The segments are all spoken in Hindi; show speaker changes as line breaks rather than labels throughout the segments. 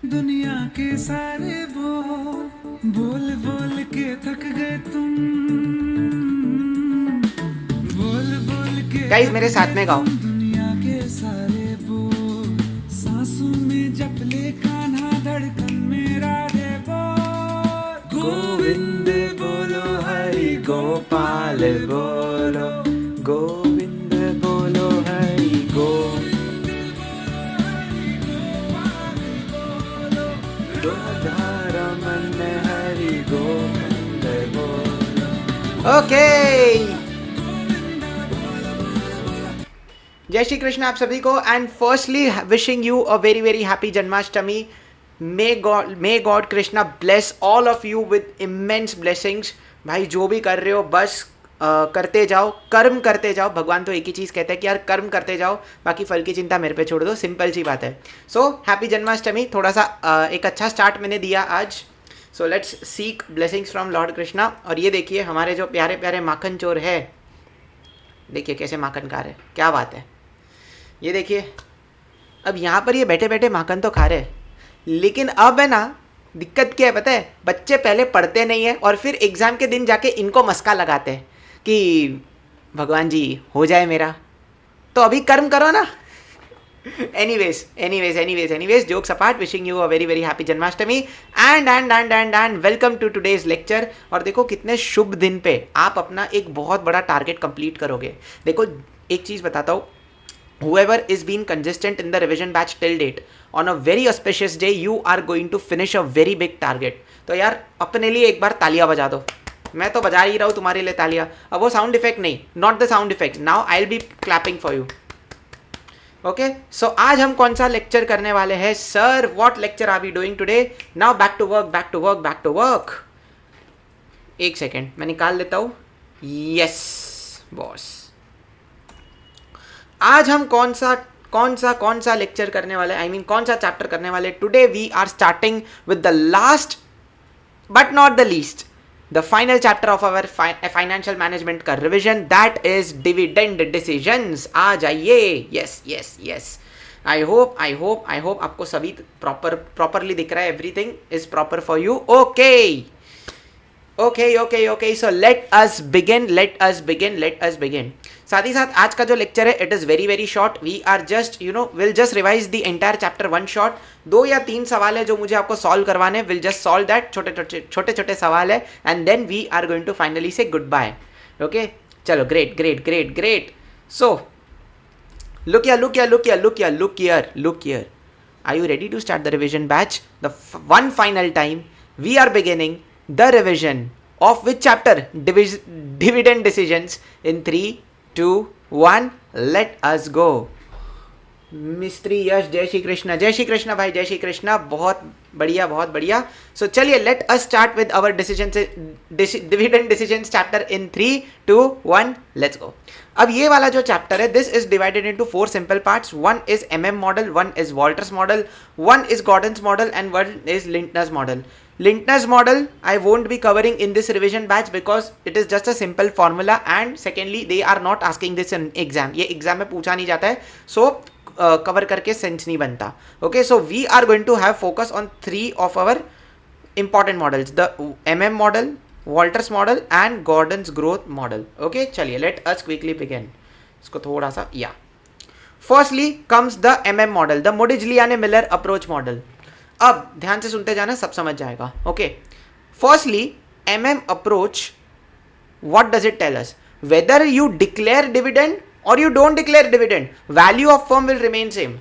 दुनिया के सारे बोल बोल बोल के थक गए तुम, बोल बोल के
गाइस
थक
मेरे
गए
साथ में गाओ।
तुम, दुनिया के सारे बोल सांसों में जप ले कान्हा धड़कन मेरा दे बोल। गोविंद बोलो हरि गोपाल बोलो,
गोविंद बोलो हरि गोधारमन हरि गोविंद बोलो। ओके, जय श्री कृष्ण आप सभी को, and firstly wishing you a very very happy Janmashtami. May God Krishna bless all of you with immense blessings. भाई जो भी कर रहे हो बस करते जाओ, कर्म करते जाओ। भगवान तो एक ही चीज़ कहते हैं कि यार कर्म करते जाओ, बाकी फल की चिंता मेरे पे छोड़ दो। सिंपल सी बात है। So happy Janmashtami. थोड़ा सा एक अच्छा स्टार्ट मैंने दिया आज। So let's seek blessings from Lord Krishna. और ये देखिए हमारे जो प्यारे प्यारे माखन चोर है, देखिए कैसे माखन खा रहे, क्या बात है। ये देखिए अब यहाँ पर ये बैठे बैठे माखन तो खा रहे हैं, लेकिन अब है ना दिक्कत क्या है पता है, बच्चे पहले पढ़ते नहीं है और फिर एग्ज़ाम के दिन जाके इनको मस्का लगाते हैं कि भगवान जी हो जाए मेरा, तो अभी कर्म करो ना। Anyways jokes apart, wishing you a very very happy Janmashtami and welcome to today's lecture. और देखो कितने शुभ दिन पे आप अपना एक बहुत बड़ा टारगेट कंप्लीट करोगे। देखो एक चीज़ बताता हूँ, whoever is been consistent in the revision batch till date, on a very auspicious day you are going to finish a very big target। तो यार अपने लिए एक बार तालियां बजा दो। मैं तो बजा ही रहा हूँ तुम्हारे लिए तालियां। अब वो साउंड इफेक्ट नहीं, not the sound effect, now I will be clapping for you. Okay, so आज हम कौन सा लेक्चर करने वाले हैं sir? What lecture are we doing today? Now back to work, back to work, back to work. एक सेकेंड मैं निकाल लेता हूँ। यस बॉस, आज हम कौन सा लेक्चर करने वाले, आई मीन कौन सा चैप्टर करने वाले? Today we are starting with the last but not the least, the final chapter of our financial management का revision, that is dividend decisions. आ जाइए। Yes yes yes, I hope आपको सभी प्रॉपरली दिख रहा है, everything is proper for you. Okay, so let us begin. साथ ही साथ आज का जो लेक्चर है it is very very short. We are just will just revise the entire chapter one shot. 2 या 3 सवाल है जो मुझे आपको सॉल्व करवाने, विल जस्ट सॉल्व दैट। छोटे सवाल है and then we are going to finally say goodbye. Okay चलो, great. So look here, are you ready to start the revision batch? The one final time we are beginning the revision of which chapter? Dividend decisions. In 3 2 1, let us go। मिस्त्री यश, जय श्री कृष्ण भाई, जय श्री कृष्ण। बहुत बढ़िया। सो चलिए let us start with our dividend decisions chapter in 3 2 1, let's go. अब ये वाला जो चैप्टर है, this is divided into 4 simple parts. One is MM model, one is Walter's model, one is Gordon's model and one is Lintner's model. Lintner's model I won't be covering in this revision batch because it is just a simple formula, and secondly they are not asking this in exam, ये एग्जाम में पूछा नहीं जाता है, so कवर करके सेंस नहीं बनता। Okay, so we are going to have focus on 3 of our important models, the MM model, Walter's model and Gordon's growth model. Okay चलिए लेट अस क्विकली बिगिन। इसको थोड़ा सा या firstly comes the MM model, the Modigliani Miller approach model. अब ध्यान से सुनते जाना, सब समझ जाएगा। Okay, firstly MM approach, what does it tell us? Whether you declare dividend or you don't declare dividend, value of firm will remain same।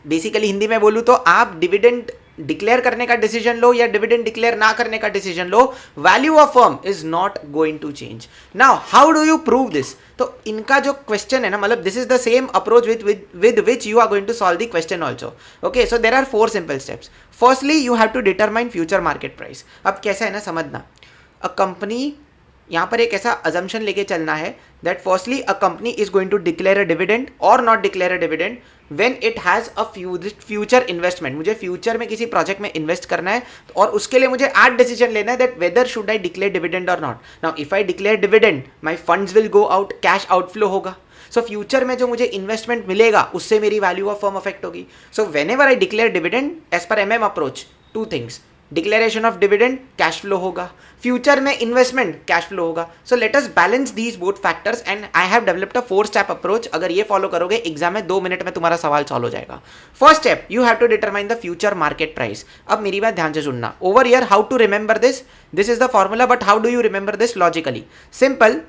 Basically Hindi में बोलूँ तो आप डिविडेंड डिक्लेयर करने का डिसीजन लो या डिविडेंड डिक्लेयर ना करने का डिसीजन लो, value of firm is not going to change. Now how do you prove this? तो इनका जो क्वेश्चन है ना, मतलब this is the same approach with which you are going to solve the question also. Okay, so there are 4 simple steps. Firstly you have to determine future market price. अब कैसा है ना समझना, अ कंपनी, यहाँ पर एक ऐसा अजम्पशन लेके चलना है that firstly a company is going to declare a dividend और not declare a dividend when it has a future investment. मुझे फ्यूचर में किसी प्रोजेक्ट में इन्वेस्ट करना है और उसके लिए मुझे आज डिसीजन लेना है that whether should I declare dividend और not. Now if I declare dividend my funds will go out, cash outflow होगा। सो फ्यूचर में जो मुझे इन्वेस्टमेंट मिलेगा उससे मेरी वैल्यू ऑफ फर्म अफेक्ट होगी. So whenever I declare dividend as per MM approach, two things, declaration of dividend cash flow होगा, फ्यूचर में इन्वेस्टमेंट कैश फ्लो होगा. So let us balance these both factors and I have developed a 4 step approach. अगर ये फॉलो करोगे एग्जाम में 2 मिनट में तुम्हारा सवाल सॉल्व हो जाएगा. First step, you have to determine the future market price. अब मेरी बात ध्यान से सुनना. Over here how to remember this, this is the formula, but how do you remember this logically? Simple.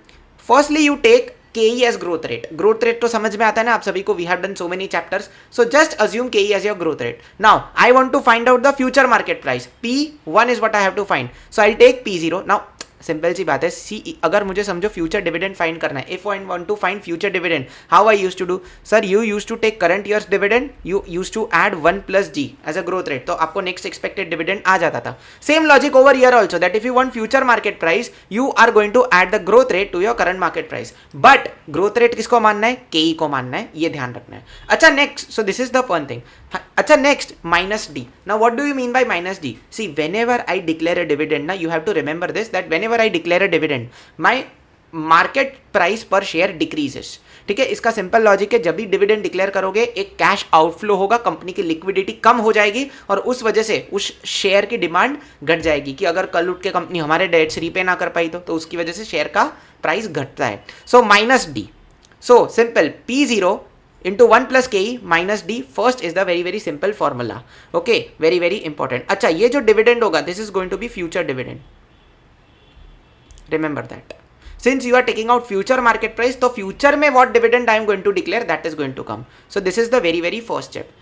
Firstly you take KE as growth rate. Growth rate तो समझ में आता है ना आप सभी को, we have done so many chapters. So just assume KE as your growth rate. Now I want to find out the future market price. P1 is what I have to find. So I'll take P0. Now simple सी बात है, अगर मुझे समझो फ्यूचर डिविडेंड फाइंड करना है, if I want to find future dividend, how I used to do? Sir you used to take current years dividend, you used to add 1 + G as a growth rate, तो आपको नेक्स्ट एक्सपेक्टेड डिविडेंड आ जाता था. Same logic over here also, that if you want future market price you are going to add the growth rate to your current market price. But growth rate किसको मानना है? KE को मानना है, ये ध्यान रखना है. अच्छा next, so this is the fun thing. अच्छा next, -D. Now what do you mean by -D? See whenever I declare a dividend ना, you have to remember this, that whenever I declare a dividend my market price पर शेयर डिक्रीजेस. ठीक है, इसका सिंपल लॉजिक है, जब भी डिविडेंड डिक्लेयर करोगे एक कैश आउटफ्लो होगा, कंपनी की लिक्विडिटी कम हो जाएगी और उस वजह से उस शेयर की डिमांड घट जाएगी कि अगर कल उठ के कंपनी हमारे डेट्स रीपे ना कर पाई तो उसकी वजह से शेयर का प्राइस घटता है. सो -D. So simple, P0 into 1 plus KE minus D. First is the very simple formula. Okay, very important. अच्छा, ये जो डिविडेंड होगा, this is going to be future dividend. Remember that. Since you are taking out future market price, तो future में what dividend I am going to declare, that is going to come. So this is the very first step.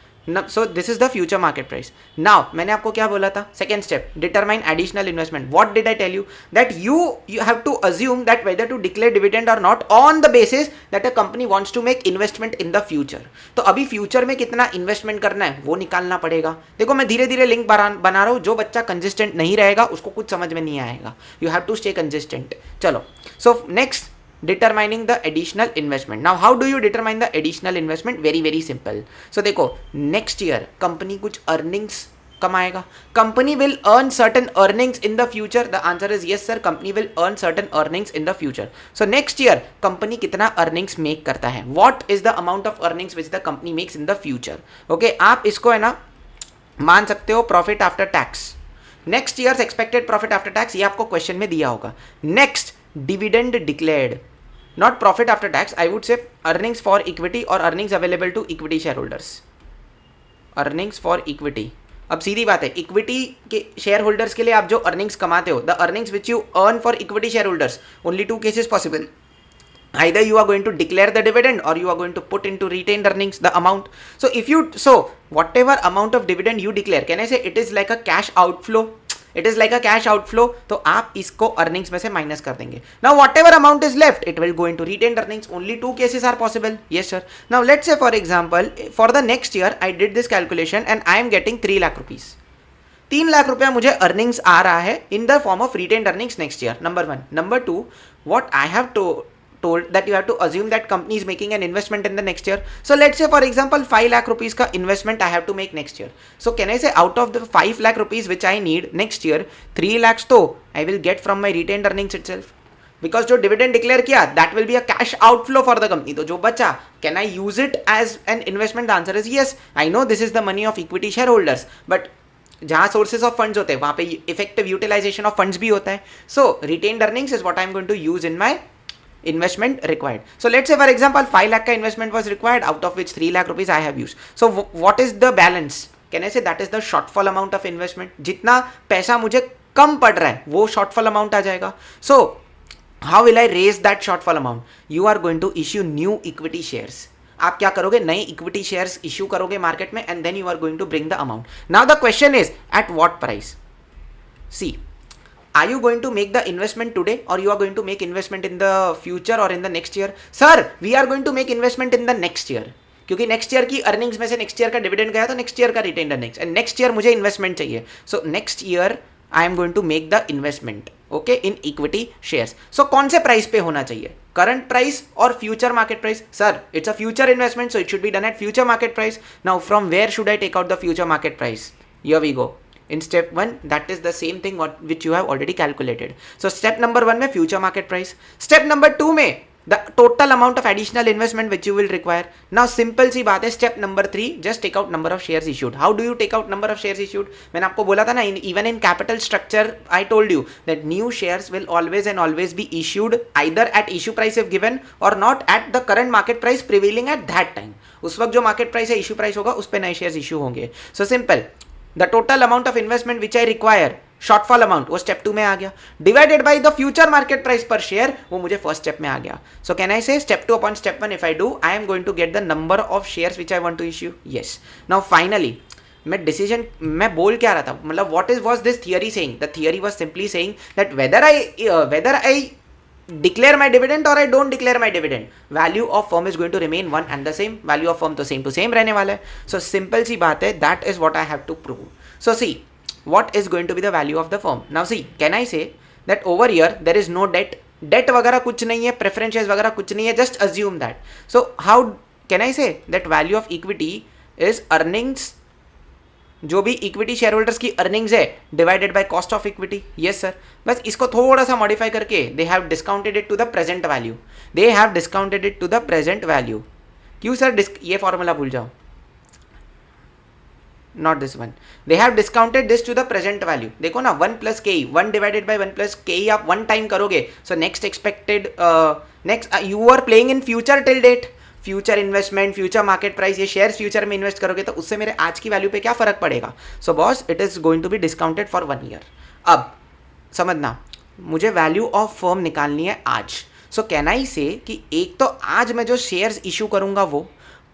So this is the future market price. Now मैंने आपको क्या बोला था? Second step, determine additional investment. What did I tell you? That you have to assume that whether to declare dividend or not on the basis that a company wants to make investment in the future. तो अभी फ्यूचर में कितना इन्वेस्टमेंट करना है वो निकालना पड़ेगा. देखो मैं धीरे धीरे लिंक बना रहा हूँ, जो बच्चा कंसिस्टेंट नहीं रहेगा उसको कुछ समझ में नहीं आएगा. You have to stay consistent. चलो, so next, determining the additional investment. Now how do you determine the additional investment? Very simple. So देखो, next year company कुछ earnings कमाएगा, company will earn certain earnings in the future. The answer is yes sir, company will earn certain earnings in the future. So next year company कितना earnings make करता है, what is the amount of earnings which the company makes in the future. Okay, आप इसको है ना मान सकते हो profit after tax. Next years expected profit after tax, ये आपको क्वेश्चन में दिया होगा. Next, dividend declared, not profit after tax, I would say earnings for equity और earnings available to equity share holders. Earnings for equity, अब सीधी बात है, इक्विटी के शेयर होल्डर्स के लिए आप जो अर्निंग्स कमाते हो, the earnings which you earn for equity share holders, only 2 cases possible. Either you are going to declare the dividend or you are going to put into retained earnings the amount. So whatever amount of dividend you declare, can I say it is like a cash outflow? It is like a cash outflow. तो आप इसको earnings में से minus कर देंगे. Now whatever amount is left, it will go into retained earnings. Only 2 cases are possible. Yes sir. Now let's say for example, for the next year I did this calculation and I am getting 3 lakh rupees. 3 lakh रुपया मुझे अर्निंग्स आ रहा है in the form of retained earnings next year. Number 1. Number 2, what I have told that you have to assume that company is making an investment in the next year. So let's say for example 5 lakh rupees का investment I have to make next year. So can I say out of the 5 lakh rupees which I need next year, 3 lakhs तो I will get from my retained earnings itself. Because जो डिविडेंड डिक्लेयर किया that will be a cash outflow for the company. तो जो बचा, can I use it as an investment? The answer is yes. I know this is the money of equity shareholders, but जहाँ सोर्सेज ऑफ फंड्स होते हैं वहाँ पे इफेक्टिव यूटिलाइजेशन ऑफ फंड्स भी होता है. So retained earnings is what I am going to use in my investment required. So let's say for example 5 lakh का investment was required, out of which 3 lakh rupees I have used. So what is the balance? Can I say that is the shortfall amount of investment? जितना पैसा मुझे कम पड़ रहा है वो shortfall amount आ जाएगा. So how will I raise that shortfall amount? You are going to issue new equity shares. आप क्या करोगे, नए इक्विटी शेयर्स इश्यू करोगे मार्केट में and then you are going to bring the amount. Now the question is at what price. See, are you going to make the investment today or you are going to make investment in the future or in the next year? Sir, we are going to make investment in the next year. क्योंकि नेक्स्ट ईयर की अर्निंग्स में से नेक्स्ट ईयर का डिविडेंड गया तो नेक्स्ट ईयर का retained earnings, and next year मुझे इन्वेस्टमेंट चाहिए. So next year I am going to make the investment okay in equity shares. सो कौन से प्राइस पे होना चाहिए, करंट प्राइस और future market price? Sir it's a future investment so it should be done at future market price. Now from where should I take out the future market price? Here we go. In step 1, that is the same thing which you have already calculated. So step number 1 में future market price. Step number 2 में the total amount of additional investment which you will require. Now simple सी बात है, step number 3, just take out number of shares issued. How do you take out number of shares issued? मैंने आपको बोला था ना, even in capital structure I told you that new shares will always and always be issued either at issue price if given or not at the current market price prevailing at that time. उस वक्त जो market price है, issue price होगा, उस पे नए shares issue होंगे. So simple, the total amount of investment which I require, shortfall amount, वो स्टेप 2 में आ गया, divided by the future market price पर शेयर, वो मुझे फर्स्ट स्टेप में आ गया. सो can I say step 2 upon step 1 if I do, I am going to get the number of shares which I want to issue. Yes, now finally मैं डिसीजन, मैं बोल क्या रहा था, मतलब what is was this theory saying? The theory was simply saying that whether I declare my dividend or I don't declare my dividend, value of firm is going to remain one and the same, value of firm तो same रहने वाला है. So simple सी बात है, that is what I have to prove. So see, what is going to be the value of the firm? Now see, can I say that over here there is no debt वगैरह कुछ नहीं है, preference shares वगैरह कुछ नहीं है, just assume that. So how can I say that value of equity is earnings, जो भी इक्विटी शेयर होल्डर्स की अर्निंग्स है divided by cost of equity. Yes sir, बस इसको थोड़ा सा मॉडिफाई करके they have discounted it to the present value, they have discounted it to the present value. क्यों सर? ये फॉर्मूला भूल जाओ, not this one. They have discounted this to the present value. देखो ना, 1 प्लस के, 1 डिवाइडेड बाय 1 प्लस के आप 1 टाइम करोगे. So next expected, next you are playing in future till date, future investment, future market price, ये शेयर्स फ्यूचर में इन्वेस्ट करोगे तो उससे मेरे आज की वैल्यू पे क्या फर्क पड़ेगा? So boss, it is going to be discounted for 1 year. अब समझना, मुझे वैल्यू ऑफ फर्म निकालनी है आज. सो कैन आई से कि एक तो आज मैं जो शेयर्स इशू करूंगा वो,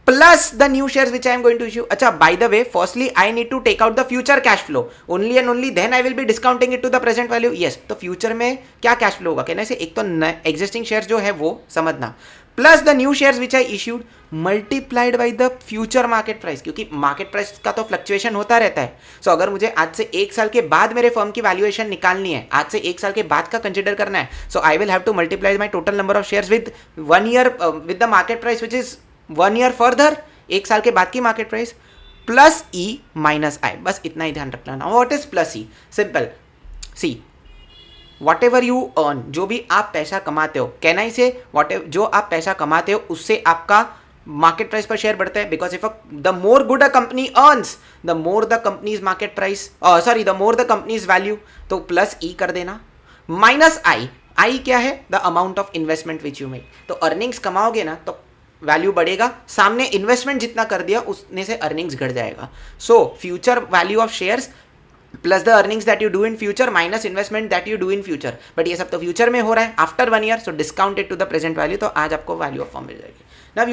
plus the new shares which I am going to issue. अच्छा, by the way, firstly I need to take out the future cash flow, only and only then I will be discounting it to the present value. Yes, तो फ्यूचर में क्या कैश फ्लो होगा? कहने से एक तो एग्जिस्टिंग शेयर्स जो है वो समझना, plus the new shares which I issued multiplied by the future market price, क्योंकि मार्केट प्राइस का तो फ्लक्चुएशन होता रहता है. सो अगर मुझे आज से 1 साल के बाद मेरे फर्म की वैल्यूएशन निकालनी है, आज से 1 साल के बाद का कंसिडर करना है, so I will have to multiply my total number of shares with 1 year, with the market price which is 1 year further, 1 साल के बाद की market price, plus E minus I. बस इतना ही ध्यान रखना. What is plus E? Simple, see whatever you earn, जो भी आप पैसा कमाते हो, कैन आई से जो आप पैसा कमाते हो उससे आपका मार्केट प्राइस पर शेयर बढ़ता है. Because if the more good a company earns, the more the companies market price, sorry the more the companies value, तो प्लस ई कर देना, माइनस आई. आई क्या है? The amount of investment which you make. तो अर्निंग्स कमाओगे ना तो वैल्यू बढ़ेगा, सामने इन्वेस्टमेंट जितना कर दिया उसने से अर्निंग्स घट जाएगा. So future value of shares plus the earnings that you do in future minus investment that you do in future. But ये सब तो फ्यूचर में हो रहा है after 1 year, so discounted to the present value. तो आज आपको वैल्यू ऑफ फर्म मिल जाएगी. Now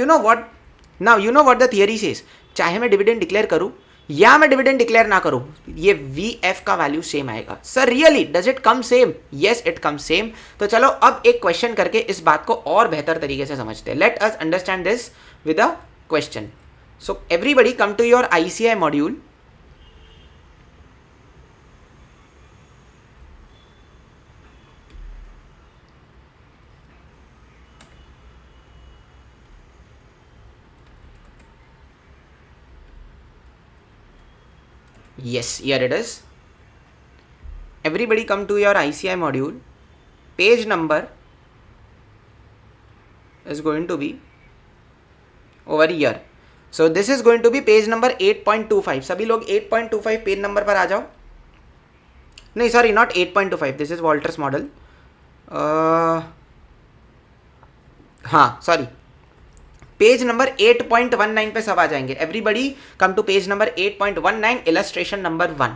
you know what the theory says, चाहे मैं डिविडेंड डिक्लेयर करूं या मैं डिविडेंड डिक्लेयर ना करूं, ये VF का वैल्यू सेम आएगा. Sir really, does it come same? Yes, it come same. तो चलो अब एक क्वेश्चन करके इस बात को और बेहतर तरीके से समझते हैं. Let us understand this with a question. So everybody come to your ICI module. Yes, here it is. Everybody come to your ICI module. Page number is going to be over here. So this is going to be page number 8.25. सभी लोग 8.25 पेज नंबर पर आ जाओ. नहीं sorry, not 8.25, this is Walter's model. हाँ सॉरी, पेज नंबर 8.19 पे सब आ जाएंगे. Everybody come to page number 8.19, illustration number 1.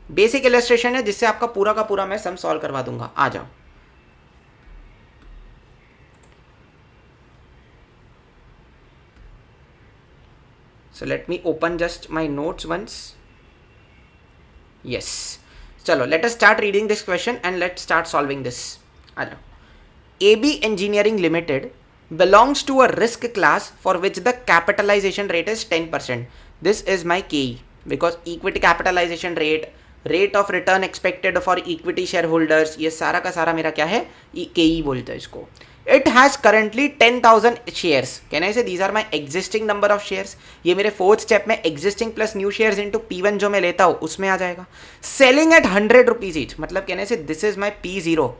Basic illustration है जिससे आपका पूरा का पूरा मैं सम सॉल्व करवा दूंगा. आ जाओ. So let me open just my notes once. Yes, चलो let us start reading this question and let start solving this. आ जाओ. AB Engineering Limited belongs to a risk class for which the capitalization rate is 10%. This is my KE because equity capitalization rate of return expected for equity shareholders, ये सारा का सारा मेरा क्या है? KE बोलते हैं इसको. It has currently 10,000 shares. Can I say these are my existing number of shares? ये मेरे फोर्थ स्टेप में existing plus new shares into P1 जो मैं लेता हूँ उसमें आ जाएगा. Selling at 100 rupees each, मतलब कहने से this is my P0.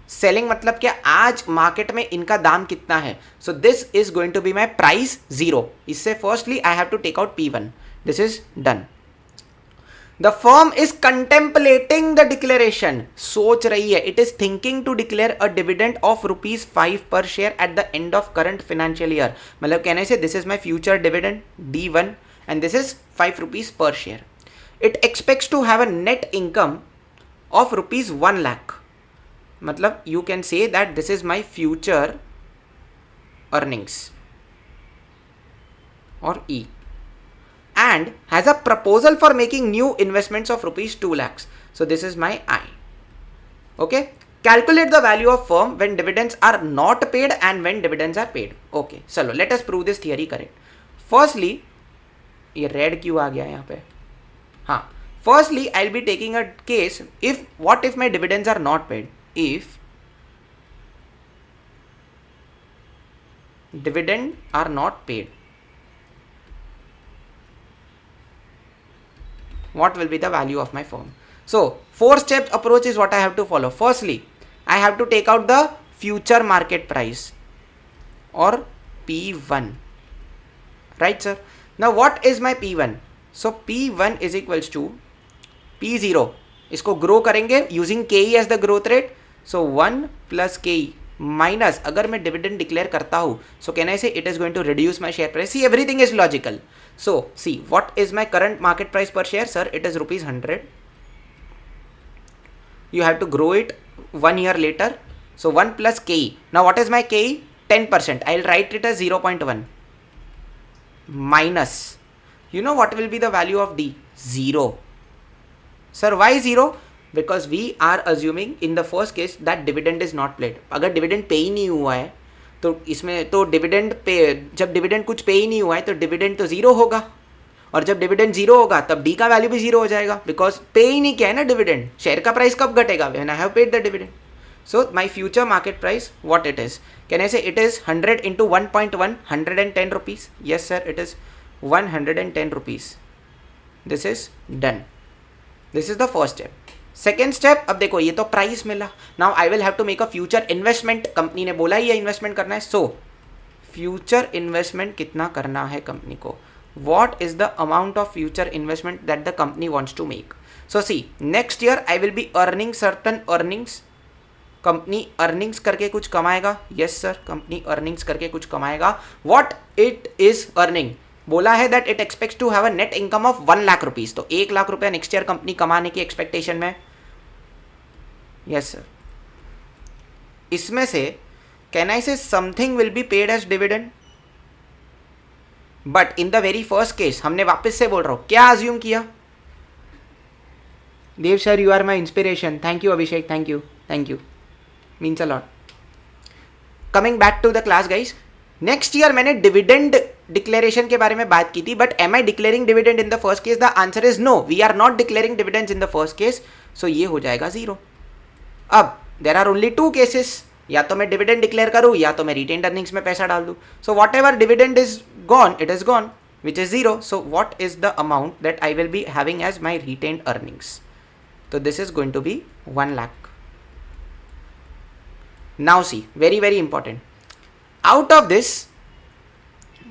Selling मतलब क्या, आज मार्केट में इनका दाम कितना है. So this is going to be my price 0. इससे firstly I have to take out P1. This is done. The firm is contemplating the declaration. सोच रही है, it is thinking to declare a dividend of ₹5 per share at the end of current financial year. मतलब कहने से this is my future dividend D1 and this is ₹5 per share. It expects to have a net income of ₹1 lakh. मतलब you can say that this is my future earnings or E, and has a proposal for making new investments of ₹2 lakhs. So this is my I. Okay. Calculate the value of firm when dividends are not paid and when dividends are paid. Okay. So let us prove this theory correct. Firstly, ये रेड क्यों आ गया यहाँ पे. हाँ, firstly I will be taking a case if what if my dividends are not paid. If dividend are not paid, what will be the value of my firm? So 4-step approach is what I have to follow. Firstly, I have to take out the future market price or P1. Right, sir? Now what is my P1? So P1 is equals to P0. इसको ग्रो करेंगे using KE as the growth rate. So 1 plus KE minus, अगर मैं डिविडेंड डिक्लेयर करता हूँ सो can I say it is going to reduce my share price. See everything is logical. So see what is my current market price पर share. Sir it is ₹100. you have to grow it 1 year later. So 1 plus KE. Now what is my KE? 10%. I'll write it as 0.1 minus, you know what will be the value of D? 0. Sir, why 0? Because we are assuming in the first case that dividend is not paid. अगर dividend पे ही नहीं हुआ है तो इसमें तो dividend पे, जब dividend कुछ पे ही नहीं हुआ है तो dividend तो 0 होगा, और जब डिविडेंड 0 होगा तब डी का वैल्यू भी 0 हो जाएगा, बिकॉज पे ही नहीं किया है ना डिविडेंड. शेयर का प्राइस कब घटेगा? When I have paid the dividend. So my future market price what it is, can I say it is 100 into 1.1, 110 rupees. Yes sir, it is 110 rupees. This is done. This is the first step. Second step, अब देखो ये तो प्राइस मिला. Now I will have to make a future investment. Company ने बोला ये इन्वेस्टमेंट करना है. सो फ्यूचर इन्वेस्टमेंट कितना करना है कंपनी को? What is the amount of future investment that the company wants to make? So see, next year I will be earning certain earnings. Company earnings करके कुछ कमाएगा. Yes sir, company earnings करके कुछ कमाएगा. What it is earning? बोला है that it expects to have a net income of 1 lakh rupees. तो 1 लाख रुपया नेक्स्ट ईयर कंपनी कमाने की एक्सपेक्टेशन में. Yes sir. इसमें से can I say something will be paid as dividend? But in the very first case हमने वापस से बोल रहा हूँ क्या अज्यूम किया? Dev sir you are my inspiration. Thank you Abhishek, thank you, thank you, means a lot. Coming back to the class guys, next year मैंने डिविडेंड डिक्लेरेशन के बारे में बात की थी, but am I declaring dividend in the first case? The answer is no, we are not declaring dividends in the first case. So ये हो जाएगा 0. अब देर आर ओनली 2 केसेस, या तो मैं डिविडेंड डिक्लेयर करूँ या तो मैं रिटेन्ड अर्निंग्स में पैसा डाल दूँ. सो whatever dividend is gone, it is gone, which is 0. So what is the amount that I will be having as my retained earnings? So this is going to be 1 lakh. Now see, very very important. Out of this,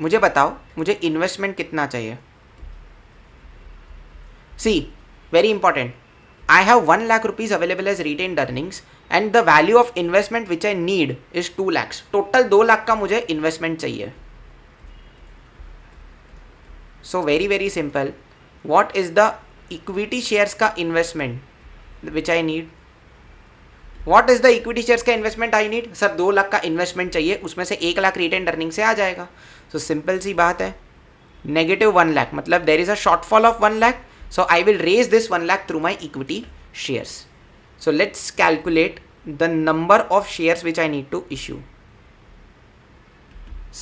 मुझे बताओ मुझे इन्वेस्टमेंट कितना चाहिए? See, very important. I have 1 lakh rupees available as retained earnings and the value of investment which I need is 2 lakhs. Total 2 lakh का मुझे इन्वेस्टमेंट चाहिए. So very very simple. What is the equity shares का investment which I need? What is the equity shares का investment I need? Sir 2 lakh का इन्वेस्टमेंट चाहिए, उसमें से 1 लाख रिटेन्ड अर्निंग से आ जाएगा. So सिंपल सी बात है, -1 lakh मतलब there is a shortfall of 1 lakh. So I will raise this 1 lakh through my equity shares. So let's calculate the number of shares which I need to issue.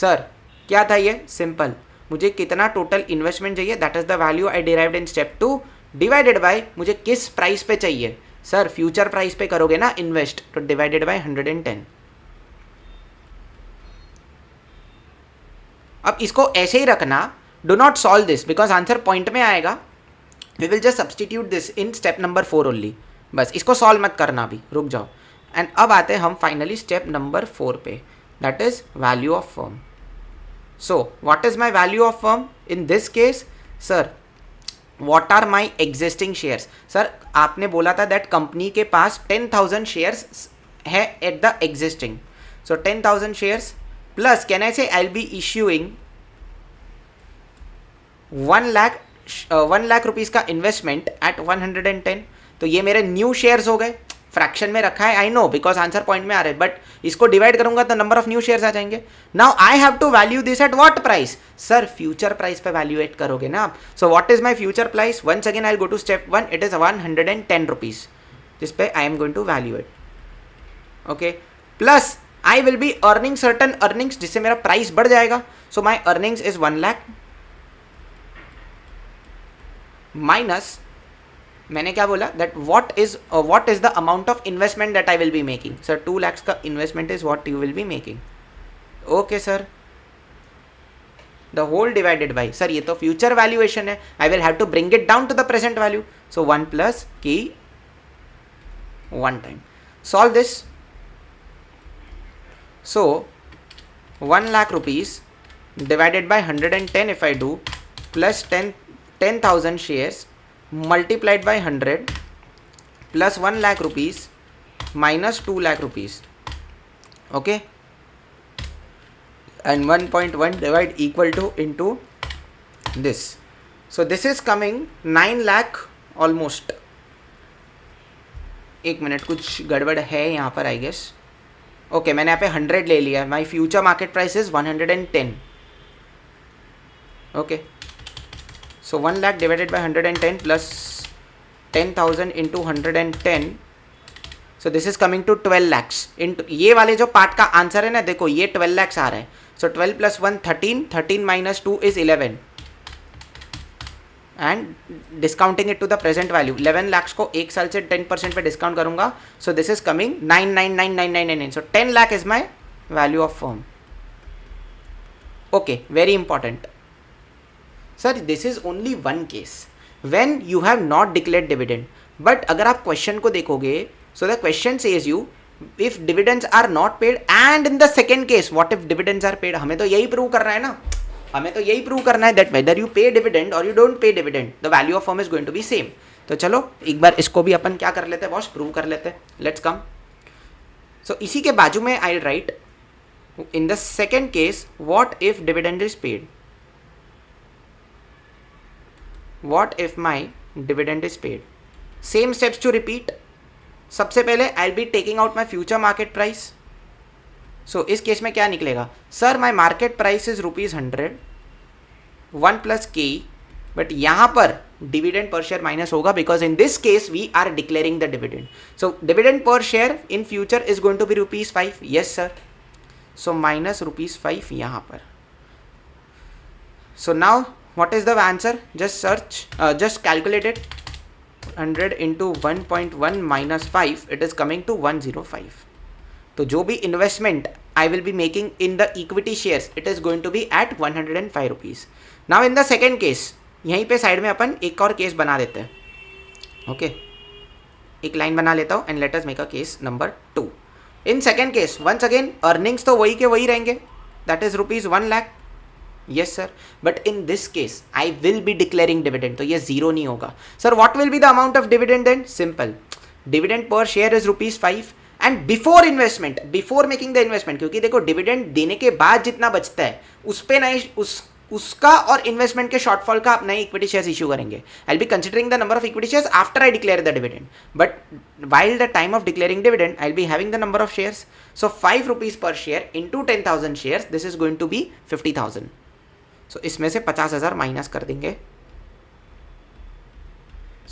Sir क्या था ये? सिंपल, मुझे कितना टोटल इन्वेस्टमेंट चाहिए, that is the value I derived in step 2 divided by मुझे किस प्राइस पे चाहिए. सर फ्यूचर प्राइस पे करोगे ना इन्वेस्ट, तो डिवाइडेड बाय 110. अब इसको ऐसे ही रखना, do not solve this because answer point में आएगा. We will just substitute this in step number 4 only. बस इसको सॉल्व मत करना, अभी रुक जाओ. एंड अब आते हैं हम फाइनली स्टेप नंबर 4 पे, that is value of firm. So what is my value of firm in this case? Sir what are my existing shares. Sir आपने बोला था दैट कंपनी के पास 10,000 शेयर्स है at the existing. So 10,000 shares plus can I say I will be issuing 1 lakh rupees का इन्वेस्टमेंट एट 110. तो ये मेरे न्यू शेयर्स हो गए. फ्रैक्शन में रखा है, I know, because answer point में आ रहे हैं, बट इसको डिवाइड करूंगा तो नंबर ऑफ न्यू शेयर्स आ जाएंगे. Now I have to value this at what price? Sir future price पे वैल्यूएट करोगे ना आप. So what is my future price? Once again I go to step 1, it is 110 rupees, जिस पे I am going to valuate. Okay, plus I will be earning certain earnings, जिससे मेरा प्राइस बढ़ जाएगा. So my earnings is 1 lakh minus, मैंने क्या बोला that what is the amount of investment that I will be making. Sir 2 lakhs का investment is what you will be making. Okay sir, the whole divided by, sir ये तो फ्यूचर वैल्यूएशन है, I will have to bring it down to the present value. So 1 plus की 1 time. Solve this. So 1 lakh rupees divided by 110 if I do, plus 10,000 shares multiplied by 100 plus 1 lakh rupees minus 2 lakh rupees. Okay, and 1.1 divide equal to into this. So this is coming 9 lakh almost. एक मिनट, कुछ गड़बड़ है यहाँ पर आई गेस. ओके, मैंने यहाँ पे 100 ले लिया. My future market price is 110. Okay, so 1 lakh divided by 110 plus 10,000 into 110. So this is coming to 12 lakhs. into ये वाले जो पार्ट का आंसर है ना, देखो ये 12 lakhs आ रहा है. So 12 plus 1 13, 13 minus 2 is 11, and discounting it to the present value 11 lakhs को एक साल से 10% पे डिस्काउंट करूंगा. So this is coming 9999999. So 10 lakh is my value of firm. Okay, very important. Sir, this is only one case when you have not declared dividend. But अगर आप क्वेश्चन को देखोगे, so the question says you if dividends are not paid, and in the second case what if dividends are paid. हमें तो यही प्रूव करना है ना, हमें तो यही प्रूव करना है that whether you pay dividend or you don't pay dividend, the value of firm is going to be same. तो चलो एक बार इसको भी अपन क्या कर लेते हैं बॉस, प्रूव कर लेते हैं. Let's come. सो इसी के बाजू में I write in the second case what if dividend is paid. What if my dividend is paid? Same steps to repeat. सबसे पहले I'll be taking out my future market price. So इस केस में क्या निकलेगा? Sir my market price is ₹100, 1 plus K, but यहाँ पर dividend per share minus होगा because in this case we are declaring the dividend. So dividend per share in future is going to be ₹5. Yes sir. So minus ₹5 यहाँ पर. So now what is the answer? Just search, just calculate it. 100 into 1.1 minus 5, it is coming to 105. तो जो भी investment I will be making in the equity shares, it is going to be at 105 rupees. Now in the second case, यहीं पे साइड में अपन एक और केस बना देते हैं. ओके, एक लाइन बना लेता हूँ and let us make a case number 2. In second case once again earnings तो वही के वही रहेंगे, that is ₹1 lakh. Yes sir, but in this case I will be declaring dividend, तो ये जीरो नहीं होगा. Sir what will be the amount of dividend then? Simple, dividend per share is ₹5 and before investment, before making the investment, क्योंकि देखो डिविडेंड देने के बाद जितना बचता है उस पे नए उसका और इन्वेस्टमेंट के शॉर्टफॉल का आप नए इक्विटी शेयर्स इशू करेंगे. आई will be considering the number of equity shares after I declare the dividend, but while the time of declaring dividend I'll be having the number of shares. So 5 rupees per share into 10,000 shares, this is going to be 50,000. So इसमें से 50,000 माइनस कर देंगे.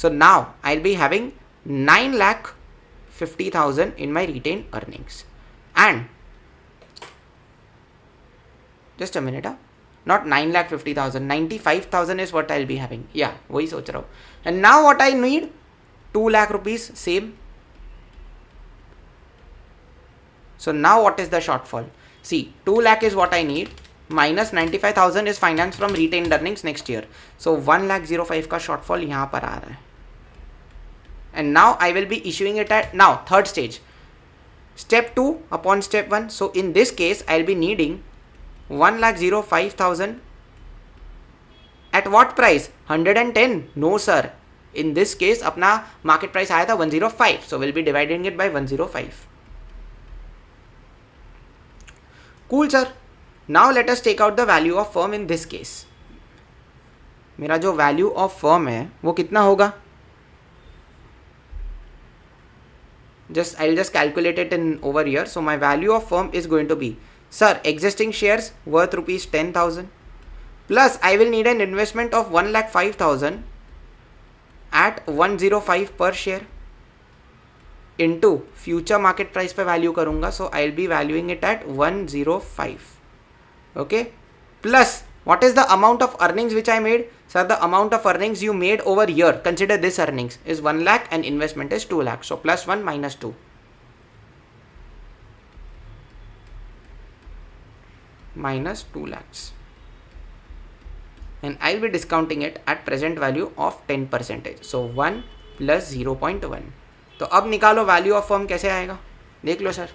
So now I'll be having 9,50,000 in my retained earnings. And just a minute, not 9,50,000, 95,000 is what I'll be having. Yeah, वही सोच रहा हूँ. And now what I need, 2 lakh rupees, same. So now what is the shortfall? See, 2 lakh is what I need, minus 95,000 is finance from retained earnings next year. So 1,05,000 का shortfall यहाँ पर आ रहा है. And now I will be issuing it at, now third stage. step 2 upon step 1. So in this case I'll be needing 1,05,000 at what price? 110. No sir, in this case अपना market price आया था 105, so we'll be dividing it by 105. Cool sir. Now let us take out the value of firm in this case. मेरा जो value of firm है वो कितना होगा? I'll just calculate it in over here. So my value of firm is going to be, sir, existing shares worth rupees 10,000 plus I will need an investment of 1,05,000 at 105 per share into future market price पे value करूँगा, so I'll be valuing it at 105. Okay, plus what is the amount of earnings which I made? Sir, the amount of earnings you made over here, consider this earnings is 1 lakh and investment is 2 lakh. So plus 1 minus 2. Minus 2 lakhs. And I'll be discounting it at present value of 10%. So 1 plus 0.1. तो अब निकालो value of firm कैसे आएगा? देख लो sir.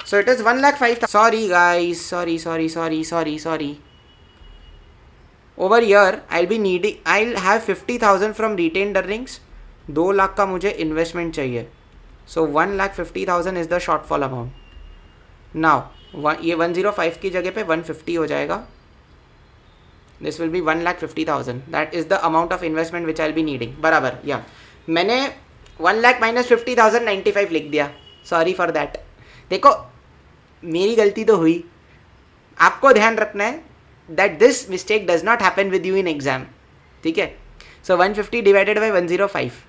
So it is 1,05,000. Sorry guys, sorry. Over here I'll have 50,000 from retained earnings. 2 lakh का मुझे investment चाहिए. So 1,50,000 is the shortfall amount. Now ये 105 की जगह पे 150 हो जाएगा. This will be 1,50,000. That is the amount of investment which I'll be needing. बराबर, या मैंने 1 लाख minus 50,000 95 लिख दिया. Sorry for that. देखो मेरी गलती तो हुई, आपको ध्यान रखना है that this mistake does not happen with you in exam. ठीक है. So 150 divided by 105.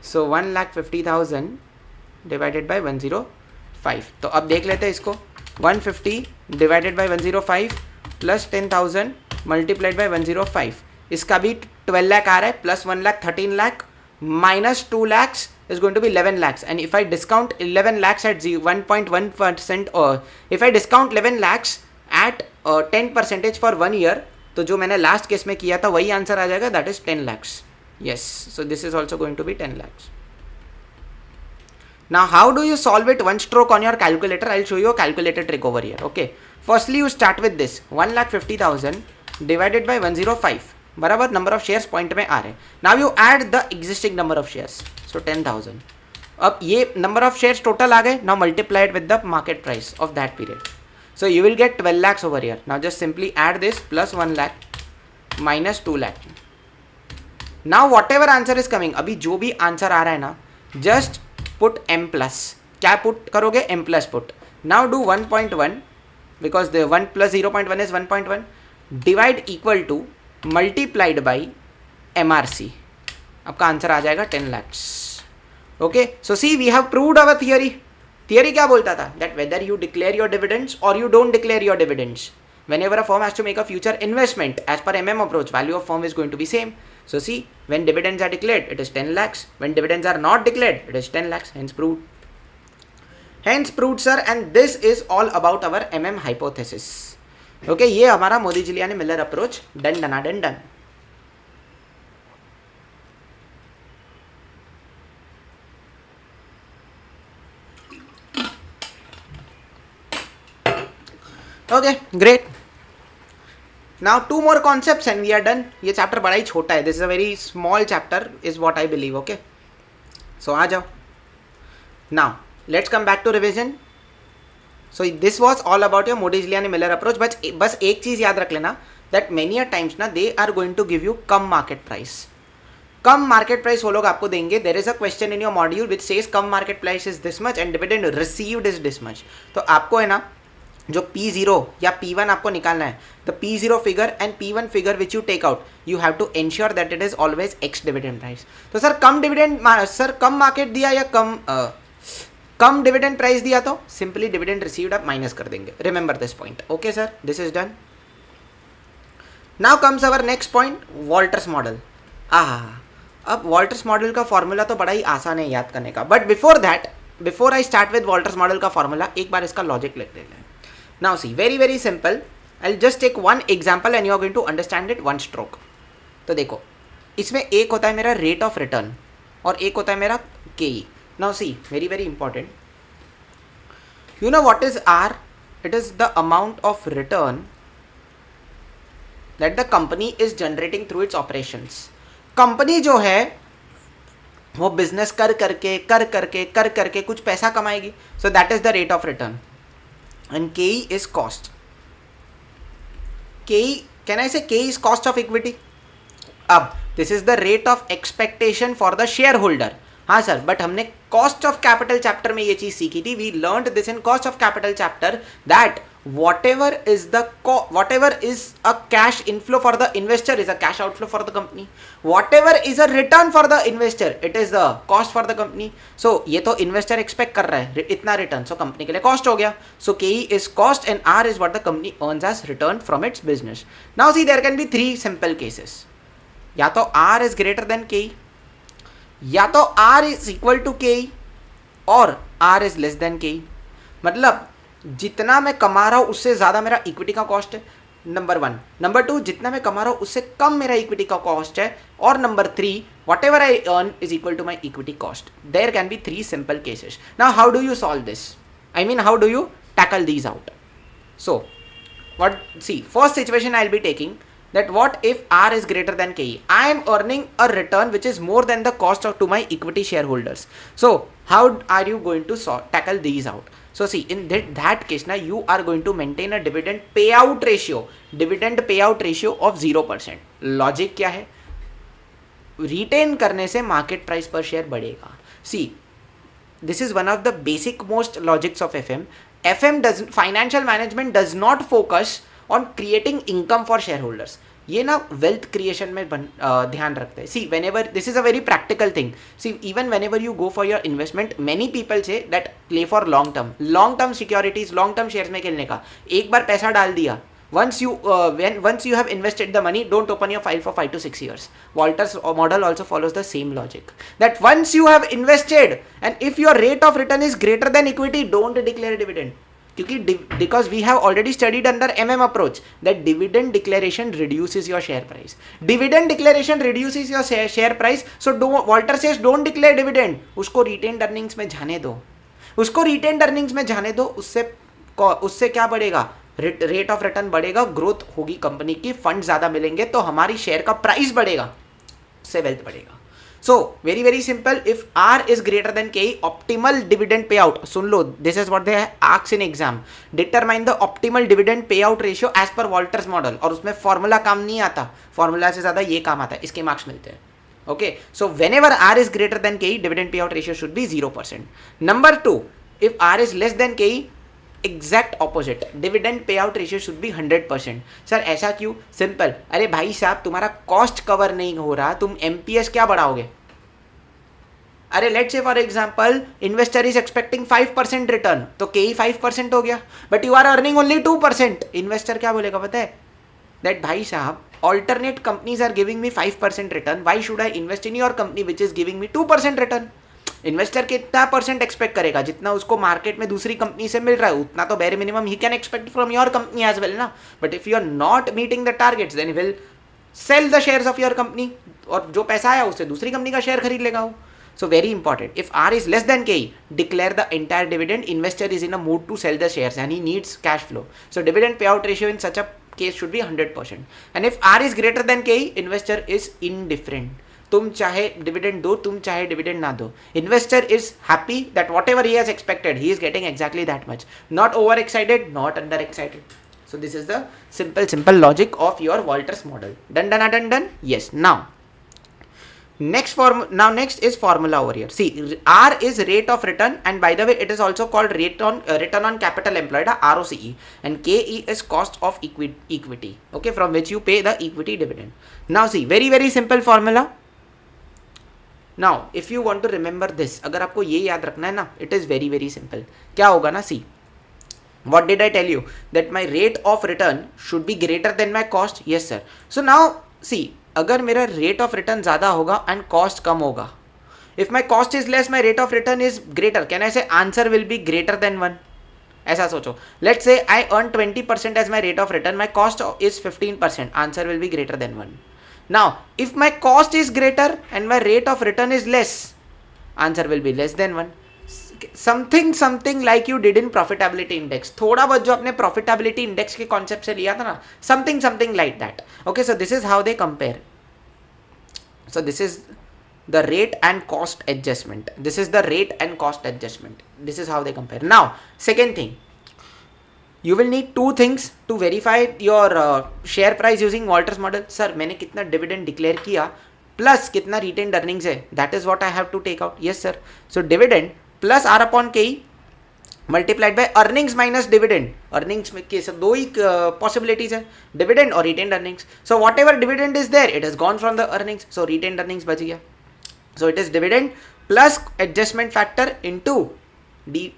So 1,50,000 divided by 105. तो अब देख लेते हैं इसको. 150 divided by 105 plus 10,000 multiplied by 105. इसका भी 12 lakh आ रहा है, plus 1 lakh 13 lakh minus 2 lakhs is going to be 11 lakhs. And if I discount 11 lakhs at 1.1% or if I discount 11 lakhs at 10% for 1 year, तो जो मैंने लास्ट केस में किया था वही आंसर आ जाएगा, that is 10 lakhs. Yes, so this is also going to be 10 lakhs. Now how do you solve it one stroke on your calculator? I'll show you a calculator trick over here. Okay, firstly you start with this 1,50,000 divided by 105. बराबर नंबर ऑफ शेयर्स पॉइंट में आ रहे हैं. Now you add the existing number of shares, so 10,000. अब ये नंबर ऑफ शेयर्स टोटल आ गए. Now multiplied with the market price of that period, so you will get 12 lakhs over here. Now just simply add this plus 1 lakh minus 2 lakh. Now whatever answer is coming, अभी जो भी आंसर आ रहा है ना, जस्ट पुट m प्लस. क्या पुट करोगे? m plus put. Now do 1.1 because the 1 plus 0.1 is 1.1 divide equal to multiplied by MRC. आपका आंसर आ जाएगा 10 lakhs. Okay, so see we have proved our theory. Theory क्या बोलता था? That whether you declare your dividends और you don't declare your dividends, whenever a firm has to make a future investment as per MM approach, value of firm is going to be same. So see, when dividends are declared it is 10 lakhs, when dividends are not declared it is 10 lakhs. Hence proved sir. And this is all about our MM hypothesis. Okay, ये हमारा मोदीजिलियानी मिलर अप्रोच. डन डना done done. Okay, great. Now 2 more concepts and we are done. ये चैप्टर बड़ा ही छोटा है. This is a very small chapter is what I believe. Okay, so आ जाओ. Now let's come back to revision. So this was all about your Modigliani Miller approach. बस एक चीज़ याद रख लेना, दैट मेनी अ टाइम्स ना they are going to give you cum market price. Cum market price वो लोग आपको देंगे. There is a question in your module which says cum market price is this much and dividend received is this much. तो आपको है ना जो P0 या P1 आपको निकालना है, the P0 figure and P1 figure which you take out, you have to ensure that it is always ex dividend price. तो sir cum dividend, sir cum market दिया या कम डिविडेंड प्राइस दिया तो सिंपली डिविडेंड रिसीव्ड आप माइनस कर देंगे. Remember this point. Okay sir, this is done. Now comes our next point, Walter's model. अब वॉल्टर्स मॉडल का फॉर्मूला तो बड़ा ही आसान है याद करने का, but before that, before I start with Walter's model का फॉर्मूला, एक बार इसका लॉजिक लिख लेते हैं. Now see, very very simple. I just take one example and you are going to understand it one stroke. तो देखो, इसमें एक होता है मेरा रेट ऑफ रिटर्न और एक होता है मेरा KE. Now see, very very important. You know what is R? It is the amount of return that the company is generating through its operations. Company जो है वो बिजनेस कर करके कुछ पैसा कमाएगी. So that is the rate of return and KE is cost. KE, can I say KE is cost of equity? अब this is the rate of expectation for the share holder. हाँ सर, बट हमने कॉस्ट ऑफ कैपिटल चैप्टर में ये चीज सीखी थी. We learned this in cost of capital chapter that whatever is a cash inflow for the investor is a cash outflow for the company. Whatever is a return for the investor, it is the cost for the company. So ये तो investor expect कर रहा है इतना return, so company के लिए cost हो गया. So KE is cost and R is what the company earns as return from its business. Now see, there can be three simple cases. या तो R is greater than KE, या तो R is equal to KE और R is less than KE. मतलब जितना मैं कमा रहा हूं उससे ज्यादा मेरा इक्विटी का कॉस्ट है, नंबर 1. नंबर 2, जितना मैं कमा रहा हूं उससे कम मेरा इक्विटी का कॉस्ट है. और number 3, whatever I earn is equal to my equity cost. There can be 3 simple cases. Now how do you solve this? I mean how do you tackle these out? So what, see, first situation I'll be taking that what if R is greater than KE? I am earning a return which is more than the cost of to my equity shareholders. So how are you going to tackle these out? So see, in that case now you are going to maintain a dividend payout ratio of 0%. Logic क्या है? Retain करने से market price per share बढ़ेगा. See, this is one of the basic most logics of FM. Financial management does not focus on creating income for shareholders. ये ना wealth creation में ध्यान रखते हैं. See, whenever this is a very practical thing. See, even whenever you go for your investment, many people say that play for long term securities, long term shares में खेलने का. एक बार पैसा डाल दिया, once you have invested the money, don't open your file for 5 to 6 years. Walter's model also follows the same logic, that once you have invested and if your rate of return is greater than equity, don't declare dividend. Because we have already studied under MM approach that dividend declaration reduces your share price. Dividend declaration reduces your share price. So Walter says don't declare dividend. उसको retained earnings में जाने दो. उससे क्या बढ़ेगा? रेट ऑफ रिटर्न बढ़ेगा, ग्रोथ होगी कंपनी की, फंड ज्यादा मिलेंगे तो हमारी शेयर का प्राइस बढ़ेगा, उससे वेल्थ बढ़ेगा. So very very simple. If R is greater than KE, optimal dividend payout, सुन लो, this is what they ask in exam. Determine the optimal dividend payout ratio as per Walter's model. और उसमें फॉर्मूला काम नहीं आता, फॉर्मूला से ज्यादा ये काम आता है, इसके मार्क्स मिलते हैं. Okay, so whenever R is greater than KE, dividend payout ratio should be 0%. Number 2, if R is less than KE, exact opposite, dividend payout ratio should be 100%. Sir ऐसा क्यों? सिंपल. अरे भाई साहब, तुम्हारा कॉस्ट कवर नहीं हो रहा, तुम एमपीएस क्या बढ़ाओगे? अरे let's say for example investor is expecting 5% return, तो KE 5% हो गया, but you are earning only 2%. Investor क्या बोलेगा पता है? दैट भाई साहब, alternate companies are giving me 5% return, why should I invest in your company which is giving me 2% return? Investor कितना परसेंट एक्सपेक्ट करेगा? जितना उसको मार्केट में दूसरी कंपनी से मिल रहा है उतना तो बेरे मिनिमम ही can expect from your company as well ना. But if you are not meeting the targets then will sell the shares of your company, और जो पैसा आया उससे दूसरी कंपनी का शेयर खरीद लेगा वो. So very important, if R is less than KE, declare the entire dividend. Investor is in a mood to sell the shares and he needs cash flow. So dividend payout ratio in such a case should be 100%. And if R is greater than KE, investor is indifferent. तुम चाहे डिविडेंड दो, तुम चाहे डिविडेंड ना दो, investor is happy that what ever he has expected he is getting exactly that much, not over excited, not under excited. So this is the simple logic of your Walters model. Done. Yes. Next is formula over here. See, R is rate of return, and by the way it is also called return on capital employed, ROCE, and KE is cost of equity, okay, from which you pay the equity dividend. Now see, very simple formula. Now if you want to remember this, अगर आपको ये याद रखना है ना, it is very simple. क्या होगा ना, see, what did I tell you, that my rate of return should be greater than my cost? Yes sir. So now see, अगर मेरा रेट ऑफ रिटर्न ज्यादा होगा एंड कॉस्ट कम होगा, if my cost is less my rate of return is greater, can I say answer will be greater than 1? ऐसा सोचो, let's say I earn 20% as my rate of return, my cost is 15%, answer will be greater than 1. Now if my cost is greater and my rate of return is less, answer will be less than 1. Something like you did in profitability index, थोड़ा बहुत जो अपने प्रॉफिटेबिलिटी इंडेक्स के कॉन्सेप्ट से लिया था ना, something like that. Okay, so this is how they compare. So this is the rate and cost adjustment. This is the rate and cost adjustment. This is how they compare. Now, second thing, you will need two things to verify your share price using Walters model. Sir, मैंने कितना dividend declare किया plus कितना retained earnings है, that is what I have to take out. Yes sir. So dividend plus R upon KE multiplied by earnings minus dividend. Earnings में के सब दो ही पॉसिबिलिटीज है, डिविडेंड और retained earnings. So whatever dividend is there it has gone from the earnings, so retained earnings बच गया. So it is dividend plus adjustment factor into D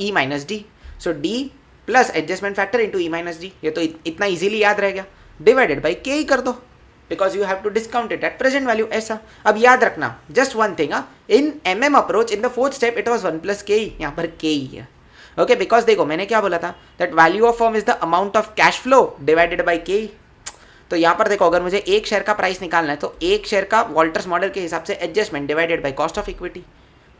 E minus D. So D plus adjustment factor into E minus D. ये तो इतना इजीली याद रह गया. डिवाइडेड बाई के ही कर दो because you have to discount it at present value. ऐसा अब याद रखना just one thing, in MM approach in the fourth step it was 1 plus K ही, यहाँ पर के ही है. ओके, बिकॉज देखो मैंने क्या बोला था, that value of firm is the amount of cash flow divided by के. तो यहाँ पर देखो अगर मुझे एक शेयर का प्राइस निकालना है तो एक शेयर का वॉल्टर्स मॉडल के हिसाब से adjustment divided by cost of equity.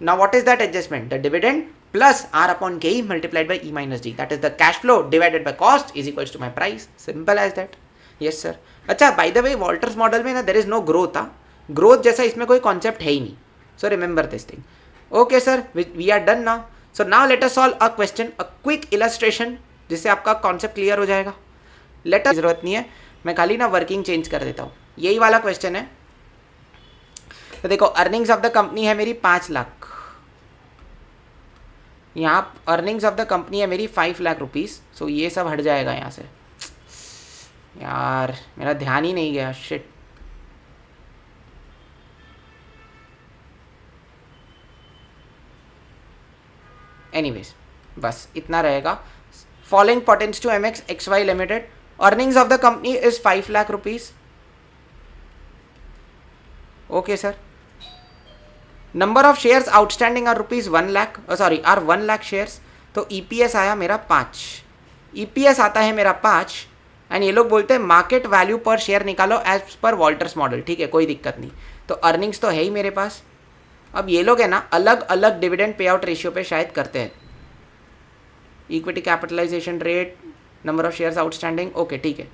Now what is that adjustment? The dividend plus R upon K multiplied by E minus D, that is the cash flow divided by cost is equals to my price. Simple as that. Yes sir. अच्छा, by the way Walter's model में ना there is no growth. Growth जैसा इसमें कोई कॉन्सेप्ट है ही नहीं. So remember this thing. Okay sir, we are done now. So now let us solve a question, a quick illustration जिससे आपका कॉन्सेप्ट क्लियर हो जाएगा. लेट अस, जरूरत नहीं है, मैं खाली ना वर्किंग चेंज कर देता हूँ. यही वाला क्वेश्चन है. तो देखो अर्निंग्स ऑफ द कंपनी है मेरी 5 लाख, यहाँ अर्निंग्स ऑफ द कंपनी है मेरी 5 लाख रुपीज़. सो ये सब हट जाएगा यहाँ से. यार मेरा ध्यान ही नहीं गया, शिट. एनीवेज बस इतना रहेगा. Following pertains to MX XY limited. Earnings of the company is 5 lakh rupees. Okay sir. Number of shares outstanding are rupees 1 lakh, sorry are 1 lakh shares. तो EPS आया मेरा 5. EPS आता है मेरा 5 एंड ये लोग बोलते हैं मार्केट वैल्यू पर शेयर निकालो एज पर वॉल्टर्स मॉडल. ठीक है, कोई दिक्कत नहीं. तो अर्निंग्स तो है ही मेरे पास. अब ये लोग है ना अलग अलग डिविडेंड पे आउट रेशियो पे शायद करते हैं. Equity capitalization rate, number of shares outstanding. Okay ठीक है.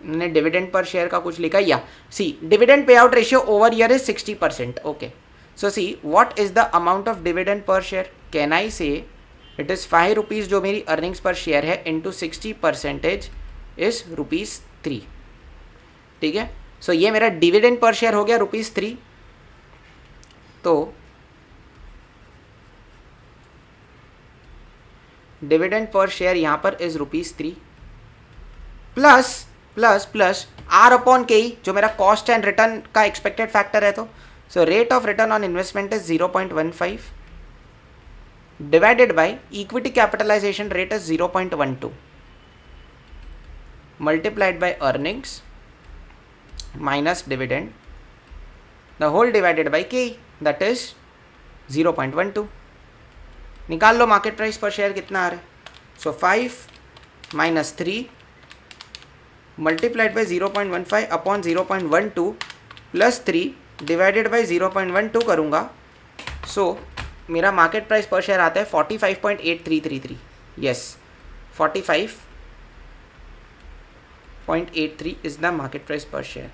मैंने डिविडेंड पर शेयर का कुछ लिखा या सी dividend payout ratio over year is 60%. Okay, so see what is the amount of dividend per share. Can I say it is 5 rupees जो मेरी अर्निंग्स पर शेयर है इंटू 60% इज ₹3. ठीक है. सो ये मेरा डिविडेंड पर शेयर हो गया ₹3. तो डिविडेंड पर शेयर यहाँ पर is ₹3 plus plus plus R upon K जो मेरा कॉस्ट एंड रिटर्न का एक्सपेक्टेड फैक्टर है. तो so rate of return on investment is 0.15 divided by equity capitalization rate is 0.12 multiplied by earnings minus dividend, the whole divided by K, that is 0.12. निकाल लो मार्केट प्राइस पर शेयर कितना आ रहा है. सो 5 minus 3 multiplied by 0.15 upon 0.12 plus 3 divided by 0.12 करूँगा. सो मेरा मार्केट प्राइस पर शेयर आता है 45.8333. Yes, 45.83 is the market price पर share.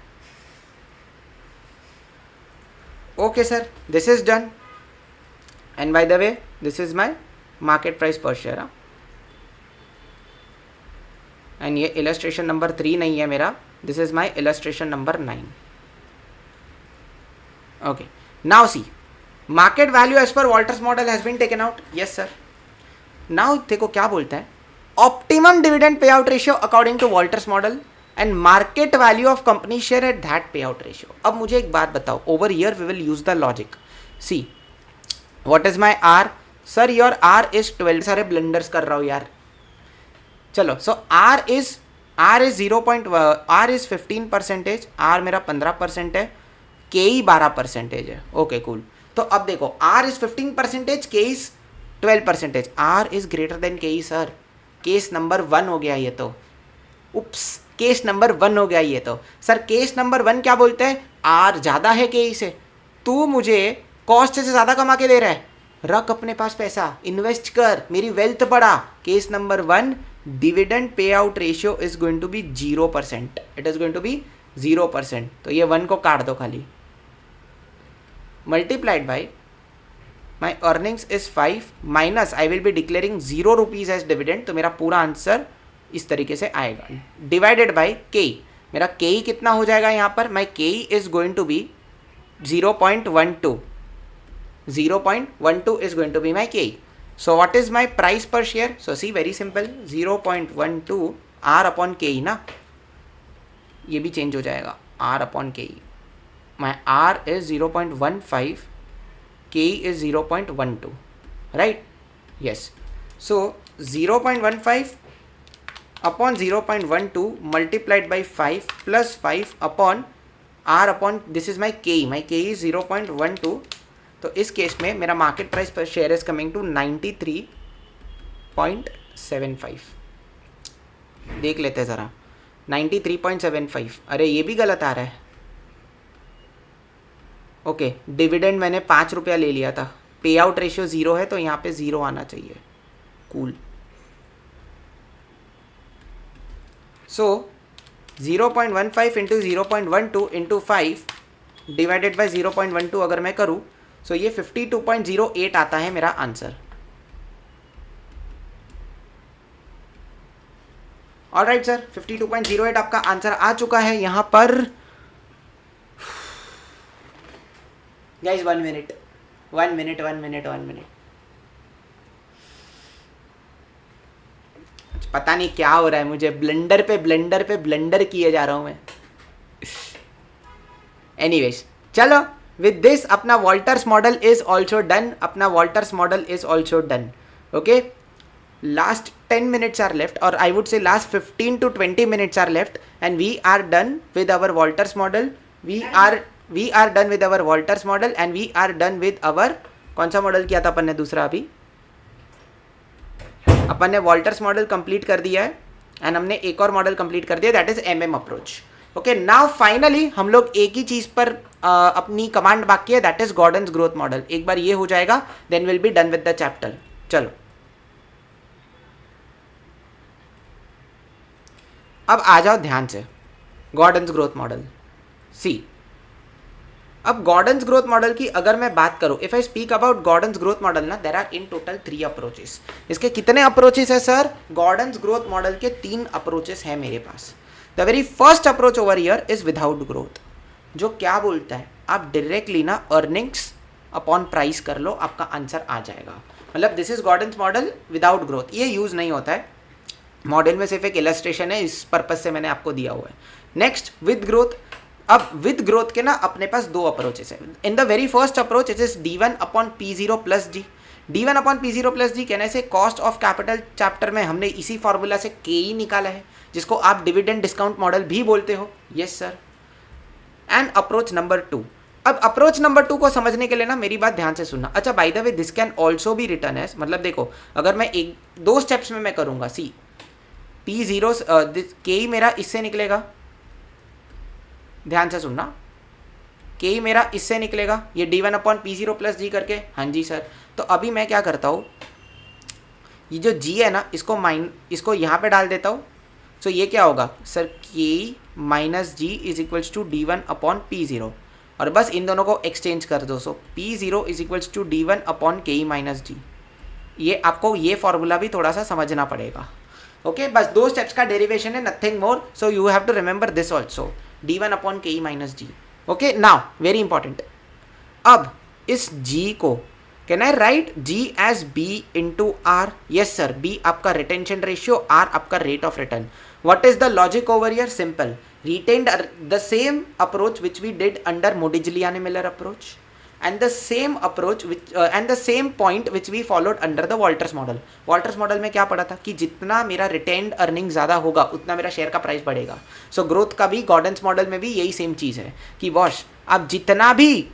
Okay sir, this is done and by the way this is my market price per share. And ये illustration number 3 नहीं है मेरा, this is my illustration number 9. Okay, now see market value as per Walters model has been taken out. Yes sir. Now देखो क्या बोलता है, optimum dividend payout ratio according to Walters model and market value of company share at that payout ratio. अब मुझे एक बात बताओ, over here we will use the logic. See, what is my R? Sir, your R is 12. सारे blunders कर रहा हूँ यार. चलो, so R is 15%, R मेरा 15% है, K 12% है. Okay, cool. तो अब देखो R is 15%, K is 12%. R is greater than K, sir. Case number 1 हो गया ये तो. उप्स, K केस नंबर 1 हो गया ये तो। सर केस नंबर 1 क्या बोलते हैं, आर ज़्यादा है के से, तू मुझे कॉस्ट से ज़्यादा कमा के दे रहा है, रख अपने पास पैसा, इन्वेस्ट कर, मेरी वेल्थ बढ़ा। Case number 1, dividend payout ratio is going to be 0%, it is going to be 0%। तो ये 1 को काट दो खाली, multiplied by my earnings is 5 minus I will be declaring 0 rupees as dividend, तो मेरा पूरा आंसर इस तरीके से आएगा, डिवाइडेड बाई के। मेरा के कितना हो जाएगा यहाँ पर, my K is going to be 0.12, 0.12 is going to be my KE. So what is my price per share? So see, very simple, 0.12 R upon KE ना, ये भी चेंज हो जाएगा, R upon KE. My R is 0.15, KE is 0.12, right? Yes. So 0.15 upon 0.12 multiplied by 5 plus 5 upon R upon, this is my KE. My KE is 0.12. तो इस केस में मेरा मार्केट प्राइस पर शेयर इज कमिंग टू 93.75। देख लेते हैं ज़रा, 93.75, अरे ये भी गलत आ रहा है। ओके, डिविडेंड मैंने 5 रुपया ले लिया था, पे आउट रेशियो 0 है तो यहाँ पे 0 आना चाहिए, cool. So 0.15 into 0.12 into 5 divided by 0.12 अगर मैं करूँ, सो ये 52.08 आता है मेरा आंसर। ऑलराइट सर, 52.08 आपका आंसर आ चुका है यहाँ पर। गाइस 1 मिनट, पता नहीं क्या हो रहा है मुझे, ब्लेंडर पे ब्लेंडर किए जा रहा हूँ मैं। एनीवेज चलो, with this अपना Walter's model is also done, okay, last 10 minutes are left, or I would say last 15 to 20 minutes are left, and we are done with our Walters model. We are done with our Walters model, and we are done with our, कौन सा मॉडल किया था अपन ने दूसरा, अभी अपन ने वॉल्टर्स मॉडल कंप्लीट कर दिया है, एंड हमने एक और मॉडल कंप्लीट कर दिया, that is MM approach. Okay, now finally हम लोग एक ही चीज पर अपनी कमांड बाकी है, that is Gordon's growth model. एक बार ये हो जाएगा, then will be done with the chapter. चलो अब आ जाओ ध्यान से, गॉर्डन्स ग्रोथ मॉडल। सी, अब गॉर्डन्स ग्रोथ मॉडल की अगर मैं बात करूं, if I speak about Gordon's growth model ना, there are in total 3 approaches. इसके कितने अप्रोचेस है सर? गॉर्डन्स ग्रोथ मॉडल के 3 अप्रोचेस है मेरे पास। The very first approach over here is without growth, जो क्या बोलता है, आप डायरेक्टली ना अर्निंग्स अपॉन प्राइस कर लो, आपका आंसर आ जाएगा। मतलब this is Gordon's model without growth, ये यूज नहीं होता है मॉडल में, सिर्फ एक इलस्ट्रेशन है, इस पर्पज से मैंने आपको दिया हुआ है। Next with growth. अब विद ग्रोथ के ना अपने पास 2 अप्रोचेस है। In the very first approach it is D1 upon P0 plus G. D1 upon P0 plus G कहने से कॉस्ट ऑफ कैपिटल चैप्टर में हमने इसी फॉर्मूला से KE निकाला है, जिसको आप डिविडेंड डिस्काउंट मॉडल भी बोलते हो। Yes sir. And approach number 2। अब अप्रोच नंबर 2 को समझने के लिए ना मेरी बात ध्यान से सुनना। अच्छा, by the way this can also be written as, मतलब देखो अगर मैं 2 स्टेप्स में मैं करूंगा, सी P0 KE मेरा इससे निकलेगा, ध्यान से सुनना, KE मेरा इससे निकलेगा, ये D1 अपॉन P0 प्लस जी करके। हाँ जी सर। तो अभी मैं क्या करता हूँ, ये जो G है ना, इसको यहाँ पे डाल देता हूँ। सो ये क्या होगा sir, KE minus G is equals to D1 upon P0, और बस इन दोनों को एक्सचेंज कर दो। So P0 is equals to D1 upon KE minus G। ये आपको ये फॉर्मूला भी थोड़ा सा समझना पड़ेगा। ओके, बस 2 स्टेप्स का डेरिवेशन है, nothing more. So you have to remember this also, D1 upon KE minus G। Okay, now very important, अब इस G को can I write G as B into R? Yes sir, B आपका रिटेंशन रेशियो, R आपका rate of return. What is the logic over here? Simple, retained the same approach which we did under Modigliani-Miller approach, and the same approach which and the same point which we followed under the Walters model. Walters model में क्या पढ़ा था कि जितना मेरा retained earning ज़्यादा होगा उतना मेरा शेयर का प्राइस बढ़ेगा। सो ग्रोथ का भी गॉर्डन्स मॉडल में भी यही सेम चीज़ है कि वॉश, आप जितना भी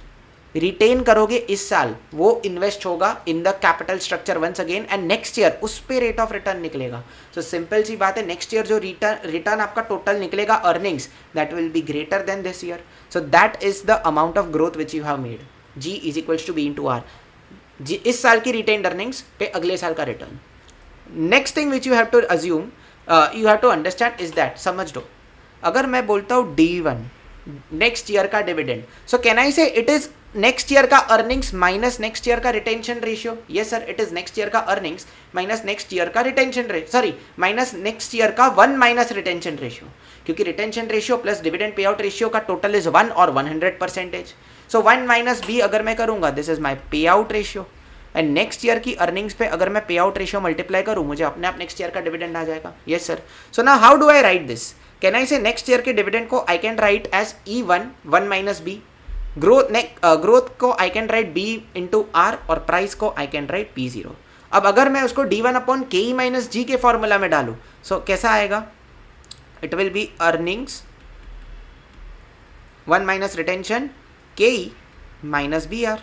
रिटेन करोगे इस साल वो इन्वेस्ट होगा in the capital structure once again and next year उस पे रेट ऑफ रिटर्न निकलेगा. सो सिंपल सी बात है, नेक्स्ट ईयर जो रिटर्न आपका टोटल निकलेगा earnings that will be greater than this year. So that is the amount of growth which you have made. G is equals to B into R. G इस साल की रिटेन्ड अर्निंग्स पे अगले साल का return. Next thing which you have to assume, you have to understand is that, समझ लो अगर मैं बोलता हूँ D1 नेक्स्ट ईयर का dividend, so can I say it is next year का अर्निंग्स माइनस नेक्स्ट ईयर का retention ratio. Yes sir, it is next year का अर्निंग्स माइनस नेक्स्ट ईयर का retention ratio, sorry minus next year का 1 माइनस रिटेंशन रेशियो, क्योंकि retention ratio plus dividend payout ratio का टोटल इज 1 और 100%. सो 1 माइनस बी अगर मैं करूंगा दिस इज माई पे out ratio and next year की अर्निंग्स पे अगर मैं पे आउट रेशियो मल्टीप्लाई करूँ मुझे अपने आप नेक्स्ट ईयर का डिविडेंड आ जाएगा. Yes sir. So now how do I write this? Can I say next year के डिविडेंड को I can write as E1 1 minus B, growth को I can write B into R और प्राइस को आई कैन राइट P0. अब अगर मैं उसको D1 upon KE minus G के फॉर्मूला में डालूँ सो कैसा आएगा? It will be earnings 1 minus retention KE minus BR.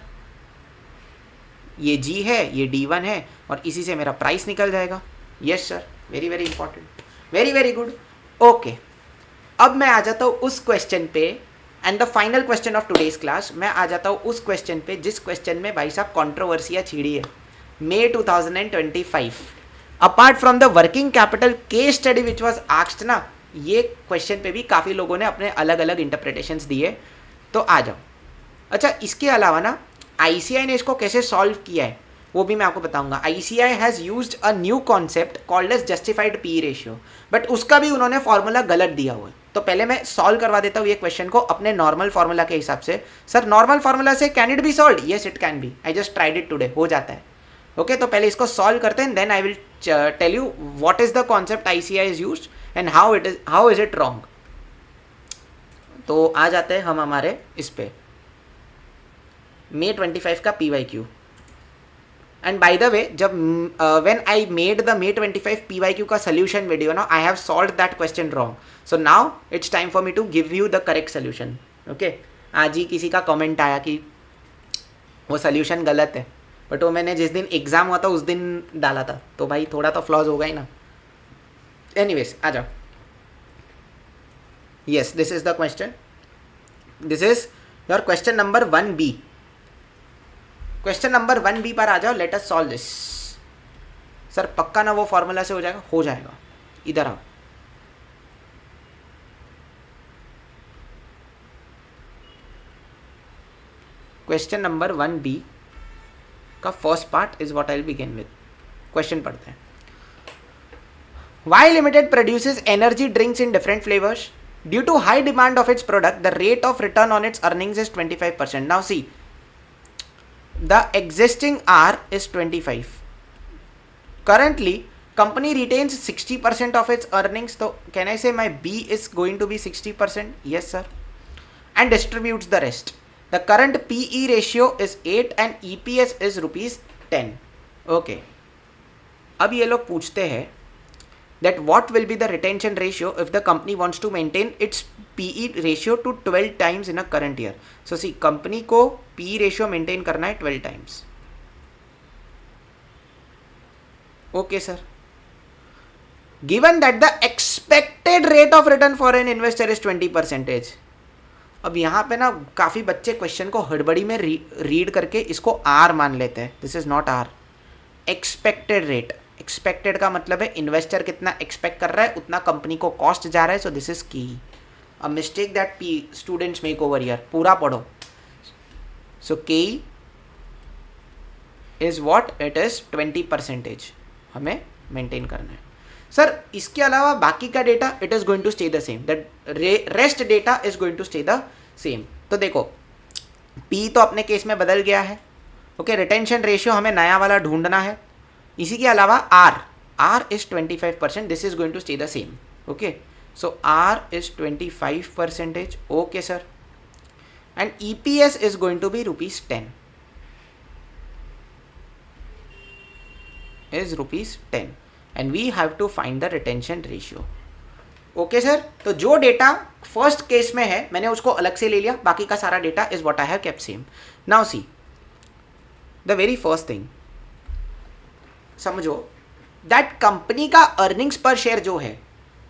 ये G है, ये D1 है और इसी से मेरा प्राइस निकल जाएगा. Yes sir, very very important, very very good. Okay, अब मैं आ जाता हूँ उस क्वेश्चन पे and the final question of today's class. मैं आ जाता हूँ उस क्वेश्चन पे जिस क्वेश्चन में भाई साहब कॉन्ट्रोवर्सियाँ छिड़ी है. May 2025 apart from the working capital case study which was asked ना, ये क्वेश्चन पे भी काफ़ी लोगों ने अपने अलग अलग इंटरप्रिटेशंस दिए. तो आ जाओ. अच्छा, इसके अलावा ना ICI ने इसको कैसे सॉल्व किया है वो भी मैं आपको बताऊंगा. ICI has used a new concept called as justified P ratio, but उसका भी उन्होंने फॉर्मूला गलत दिया हुआ है. तो पहले मैं सॉल्व करवा देता हूँ ये क्वेश्चन को अपने नॉर्मल फॉर्मूला के हिसाब से. सर नॉर्मल फॉर्मूला से can it be solve? Yes it can be. I just tried it today, हो जाता है. ओके, तो पहले इसको सॉल्व करते हैं then I will tell you what is the concept ICI is used and how is it wrong. तो आ जाते हैं हम हमारे इस पे May 25 का PYQ. And by the way, जब when I made the May 25 PYQ का सोल्यूशन वीडियो ना, I have solve that question wrong. So now it's time for me to give you the correct solution. Okay, आज ही किसी का कमेंट आया कि वो सोल्यूशन गलत है, बट वो मैंने जिस दिन एग्जाम हुआ था उस दिन डाला था, तो भाई थोड़ा तो फ्लॉज होगा ही ना. एनीवेज आ जाओ. Yes, this is the question. This is your question number 1B. Question number 1B पर आ जाओ. Late us solve this. Sir पक्का ना वो फॉर्मूला से हो जाएगा? हो जाएगा. इधर आओ. क्वेश्चन नंबर 1B का first part is what I will begin with. Question पढ़ते हैं. Y limited produces energy drinks in different flavours. Due to high demand of its product the rate of return on its earnings is 25%. Now see, the existing R is 25. Currently, company retains 60% of its earnings. So, can I say my B is going to be 60%? Yes, sir. And distributes the rest. The current PE ratio is 8 and EPS is rupees 10. Okay. अब ये लोग पूछते हैं that what will be the retention ratio if the company wants to maintain its PE ratio to 12 times in a current year. So see, company को PE ratio maintain करना है 12 times. Okay sir. Given that the expected rate of return for an investor is 20%. अब यहाँ पे ना काफ़ी बच्चे क्वेश्चन को हड़बड़ी में रीड करके इसको R मान लेते हैं. This is not R. Expected rate. Expected का मतलब है इन्वेस्टर कितना एक्सपेक्ट कर रहा है उतना कंपनी को कॉस्ट जा रहा है. सो दिस इज की a mistake that students make over year. पूरा पढ़ो. सो के इज व्हाट इट इज 20% हमें मेंटेन करना है. सर इसके अलावा बाकी का data it is going to stay the same. That rest data is going to stay the same. तो देखो पी तो अपने केस में बदल गया है. ओके, रिटेंशन रेशियो हमें नया वाला ढूंढना है. इसी के अलावा R is 25%. This is going to stay the same. Okay. So R is 25%. Okay, sir. And EPS is going to be rupees 10. Is rupees 10. And we have to find the retention ratio. Okay sir, तो जो डेटा फर्स्ट केस में है मैंने उसको अलग से ले लिया, बाकी का सारा data is what I have kept same. Now see the very first thing, समझो दैट कंपनी का अर्निंग्स पर शेयर जो है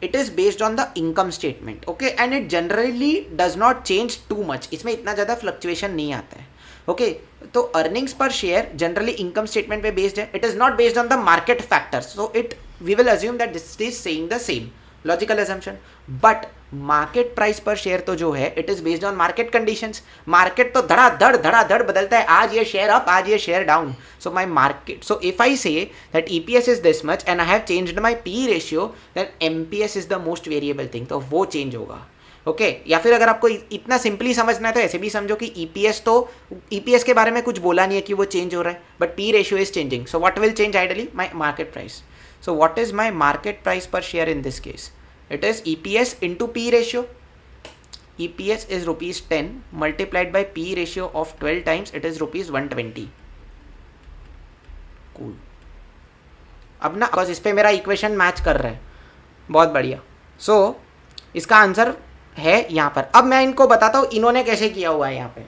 it is based on the income statement. Okay, and it generally does not change too much, इसमें इतना ज़्यादा फ्लक्चुएशन नहीं आता है. ओके, तो अर्निंग्स पर शेयर जनरली इनकम स्टेटमेंट पे बेस्ड है. It is not based on the market factors, so it we will assume that this is saying the same logical assumption. But market price पर शेयर तो जो है it is based on market conditions. Market तो धड़ाधड़ बदलता है, आज ये शेयर अप, आज ये share down. So my market, so if I say that EPS is this much and I have changed my P ratio, then MPS is the most variable thing, तो वो चेंज होगा. ओके या फिर अगर आपको इतना सिंपली समझना है तो ऐसे भी समझो कि EPS के बारे में कुछ बोला नहीं है कि वो चेंज हो रहा है, but P ratio is changing. So what will change ideally? My market price. So what is my market price per share in this case? It is EPS into P ratio. EPS is rupees 10 multiplied by P ratio of 12 times, it is rupees 120. Cool. अब ना बस इस पे मेरा इक्वेशन मैच कर रहा है, बहुत बढ़िया. So इसका आंसर है यहाँ पर. अब मैं इनको बताता हूँ इन्होंने कैसे किया हुआ है. यहाँ पे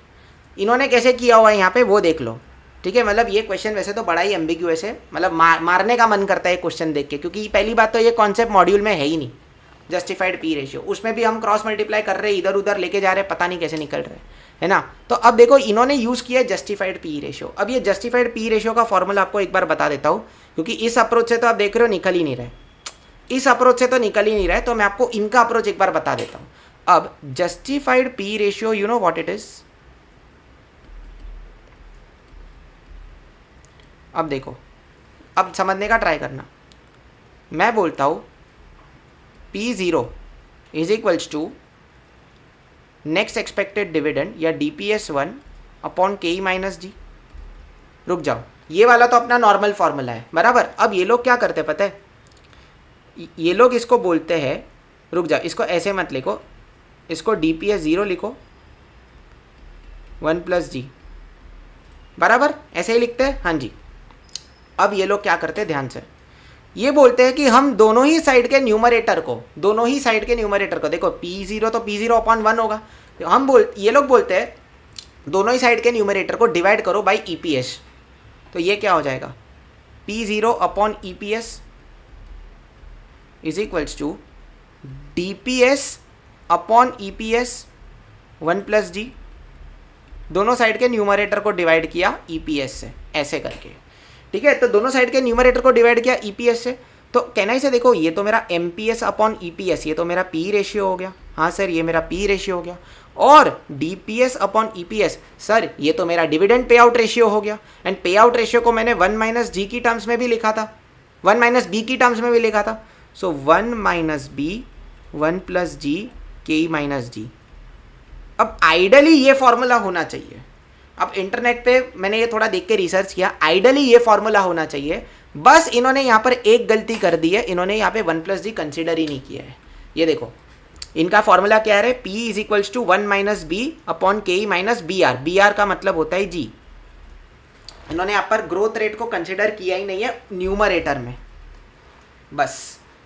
इन्होंने कैसे किया हुआ है यहाँ पे वो देख लो. ठीक है, मतलब ये क्वेश्चन वैसे तो बड़ा ही एम्बिग्यूअस है, मतलब मारने का मन करता है क्वेश्चन देख के, क्योंकि पहली बात तो ये कॉन्सेप्ट मॉड्यूल में है ही नहीं. जस्टिफाइड P रेशियो, उसमें भी हम क्रॉस मल्टीप्लाई कर रहे हैं, इधर उधर लेके जा रहे हैं, पता नहीं कैसे निकल रहे है ना. तो अब देखो इन्होंने यूज़ किया है जस्टिफाइड P रेशियो. अब ये जस्टिफाइड P रेशियो का फॉर्मूला आपको एक बार बता देता हूँ, क्योंकि इस अप्रोच से तो आप देख रहे हो निकल ही नहीं रहे, इस अप्रोच से तो निकल ही नहीं रहा है, तो मैं आपको इनका अप्रोच एक बार बता देता हूँ. अब justified P ratio, you know what it is. अब देखो, अब समझने का ट्राई करना. मैं बोलता हूँ P0 is equals to next expected dividend या DPS1 upon KE minus G. रुक जाओ, ये वाला तो अपना नॉर्मल फॉर्मूला है बराबर. अब ये लोग क्या करते हैं पता है, ये लोग इसको बोलते हैं, रुक जाओ इसको ऐसे मत लिखो, इसको DPS0 लिखो 1 + G बराबर, ऐसे ही लिखते हैं. हाँ जी. अब ये लोग क्या करते हैं ध्यान से, ये बोलते हैं कि हम दोनों ही साइड के न्यूमरेटर को देखो P0 तो P0 अपॉन 1 होगा. ये लोग बोलते हैं दोनों ही साइड के न्यूमरेटर को डिवाइड करो बाई EPS. तो ये क्या हो जाएगा, P0 upon EPS is equals to DPS upon EPS 1 + G. दोनों साइड के न्यूमरेटर को डिवाइड किया EPS से, ऐसे करके. ठीक है, तो दोनों साइड के न्यूमरेटर को डिवाइड किया EPS से. तो कहना ही से देखो, ये तो मेरा MPS अपॉन EPS, ये तो मेरा P रेशियो हो गया. हाँ सर, ये मेरा P रेशियो हो गया. और DPS अपॉन EPS, सर ये तो मेरा डिविडेंड पे आउट रेशियो हो गया. एंड पे आउट रेशियो को मैंने 1 - G की टर्म्स में भी लिखा था, 1 - B की टर्म्स में भी लिखा था. सो 1 - B 1 + G KE minus G. अब आइडली ये फॉर्मूला होना चाहिए. अब इंटरनेट पे मैंने ये थोड़ा देख के रिसर्च किया, आइडली ये फॉर्मूला होना चाहिए. बस इन्होंने यहाँ पर एक गलती कर दी है, इन्होंने यहाँ पे 1 + G कंसिडर ही नहीं किया है. ये देखो इनका फॉर्मूला क्या है, P is equals to 1 - B upon KE minus BR. BR का मतलब होता है G. इन्होंने यहाँ पर ग्रोथ रेट को कंसिडर किया ही नहीं है न्यूमरेटर में बस.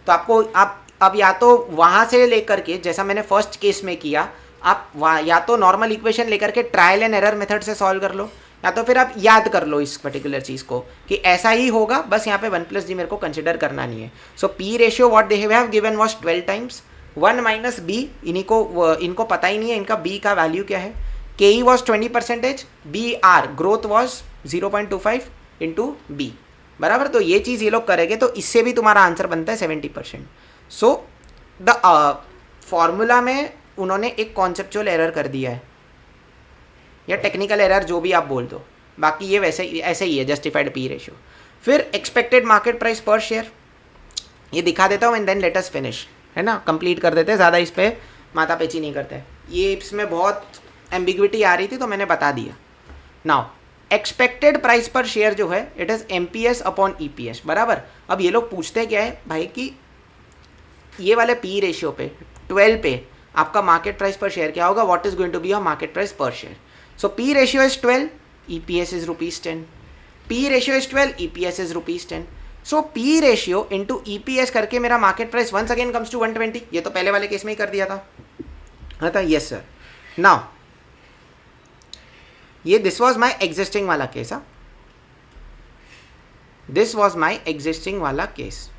तो आपको आप अब या तो वहाँ से लेकर के, जैसा मैंने फर्स्ट केस में किया, आप या तो नॉर्मल इक्वेशन लेकर के ट्रायल एंड एरर मेथड से सॉल्व कर लो, या तो फिर आप याद कर लो इस पर्टिकुलर चीज़ को कि ऐसा ही होगा. बस यहाँ पे 1 + G मेरे को कंसिडर करना नहीं है. सो P ratio what they have given was 12 times 1 - B. इनको पता ही नहीं है इनका B का वैल्यू क्या है. KE was 20%, BR growth was 0.25 into B बराबर. तो ये चीज़ ये लोग करेंगे तो इससे भी तुम्हारा आंसर बनता है 70%. सो द फॉर्मूला में उन्होंने एक कॉन्सेप्चुअल एरर कर दिया है, या टेक्निकल एरर जो भी आप बोल दो. बाकी ये वैसे ऐसे ही है जस्टिफाइड P रेशियो. फिर एक्सपेक्टेड मार्केट प्राइस पर शेयर ये दिखा देता हूँ and then let us finish, है ना, कंप्लीट कर देते हैं. ज़्यादा इस पर माथा पेची नहीं करते. ये इसमें बहुत एम्बिग्विटी आ रही थी तो मैंने बता दिया. नाउ एक्सपेक्टेड प्राइस पर शेयर जो है it is MPS upon EPS बराबर. अब ये लोग पूछते क्या है भाई कि ये वाले P रेशियो पे 12 पे आपका मार्केट प्राइस पर शेयर क्या होगा, what is going to be your market price पर share. So P ratio is 12, EPS is ₹10. P ratio is 12, EPS is ₹10. So P ratio into EPS करके मेरा market price once again comes to 120. ये तो पहले वाले केस में ही कर दिया था. Yes sir. नाउ ये दिस वॉज माई एग्जिस्टिंग वाला case. This was my existing वाला case.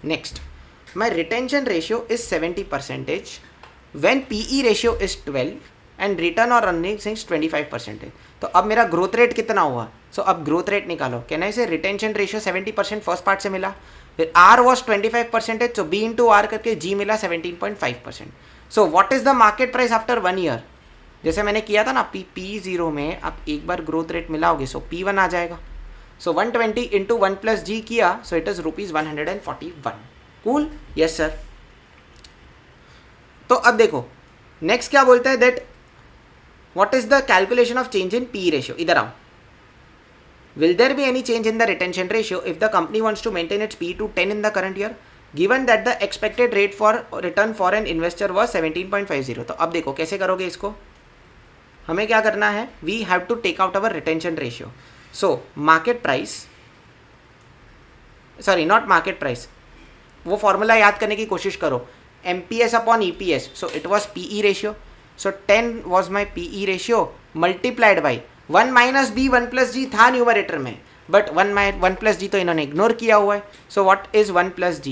Next, my retention ratio is 70% when PE ratio is 12 and return और अर्निंग्स इज 25%. तो अब मेरा ग्रोथ रेट कितना हुआ? सो अब ग्रोथ रेट निकालो. कैन आई से रिटेंशन रेशियो 70% फर्स्ट पार्ट से मिला, फिर R was 25%, so B into R करके G मिला 17.5%. So what is the market price after 1 year? जैसे मैंने किया था ना P0 में, आप एक बार ग्रोथ रेट मिलाओगे सो P1 आ जाएगा. सो 120 इंटू 1 प्लस G किया, so it is ₹141. Cool. Yes sir. तो अब देखो नेक्स्ट क्या बोलता है, that what is the calculation of change in P ratio. इधर आओ. Will there be any change in the retention ratio if the company wants to maintain its P to 10 in the current year given that the expected rate for return for an investor was 17.50. तो अब देखो कैसे करोगे इसको. हमें क्या करना है, we have to take out our retention ratio. So market price, sorry not market price, वो फॉर्मूला याद करने की कोशिश करो. MPS upon EPS, so it was PE ratio, so 10 was my PE ratio multiplied by 1 minus B 1 plus G था न्यूमरेटर में, but 1 plus G तो इन्होंने इग्नोर किया हुआ है. so what is 1 plus G,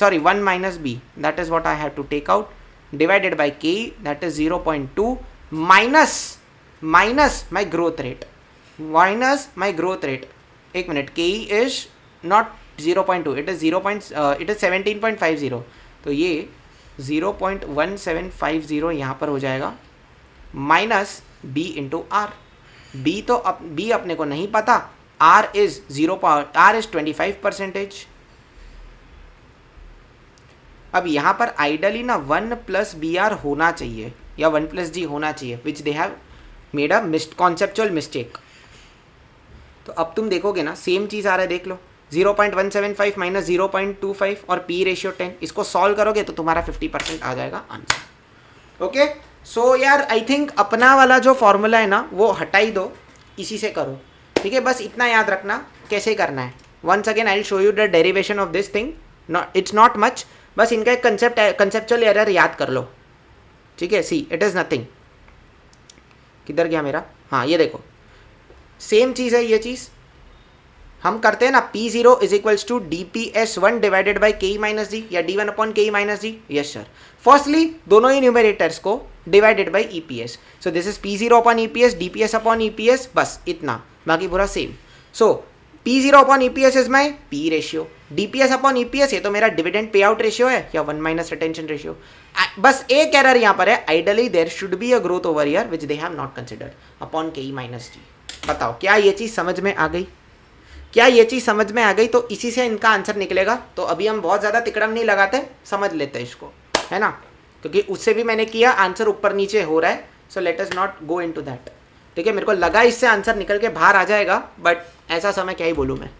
sorry 1 minus B, that is what I have to take out, divided by K, that is 0.2 minus my growth rate, एक minute, K is not 0.2, it is 17.50. तो ये 0.1750 यहाँ पर हो जाएगा minus B into R. B तो B अपने को नहीं पता, R इज 25%. अब यहाँ पर आइडली ना 1 प्लस BR होना चाहिए या 1 प्लस G होना चाहिए, which they have made a conceptual mistake. तो अब तुम देखोगे ना सेम चीज़ आ रहा है, देख लो 0.175 माइनस 0.25 और P रेशियो 10. इसको सॉल्व करोगे तो तुम्हारा 50% आ जाएगा आंसर. ओके. सो यार आई थिंक अपना वाला जो फॉर्मूला है ना वो हटा ही दो, इसी से करो. ठीक है, बस इतना याद रखना कैसे करना है. Once again I will show you the derivation of this thing. It's not much, बस इनका एक कंसेप्चुअल एरर याद कर लो. ठीक है, सी इट इज़ नथिंग. किधर गया मेरा, हाँ ये देखो सेम चीज़ है. ये चीज़ हम करते हैं ना, P0 is equals to DPS1 divided by K minus G या D1 upon K minus G. Yes sir. Firstly दोनों ही न्यूमरेटर्स को divided by EPS. So this is P0 upon EPS, DPS upon EPS, बस इतना, बाकी पूरा same. So P0 upon EPS is my P ratio, DPS upon EPS ये तो मेरा डिविडेंड पे आउट रेशियो है या 1 माइनस रिटेंशन रेशियो. बस एक एरर यहाँ पर है, ideally there should be a growth over year which they have not considered upon K minus G. बताओ क्या ये चीज़ समझ में आ गई? क्या ये चीज़ समझ में आ गई? तो इसी से इनका आंसर निकलेगा. तो अभी हम बहुत ज़्यादा तिकड़म नहीं लगाते, समझ लेते हैं इसको, है ना, क्योंकि उससे भी मैंने किया, आंसर ऊपर नीचे हो रहा है. सो let us not go into that. ठीक है, मेरे को लगा इससे आंसर निकल के बाहर आ जाएगा, बट ऐसा समय क्या ही बोलूँ मैं.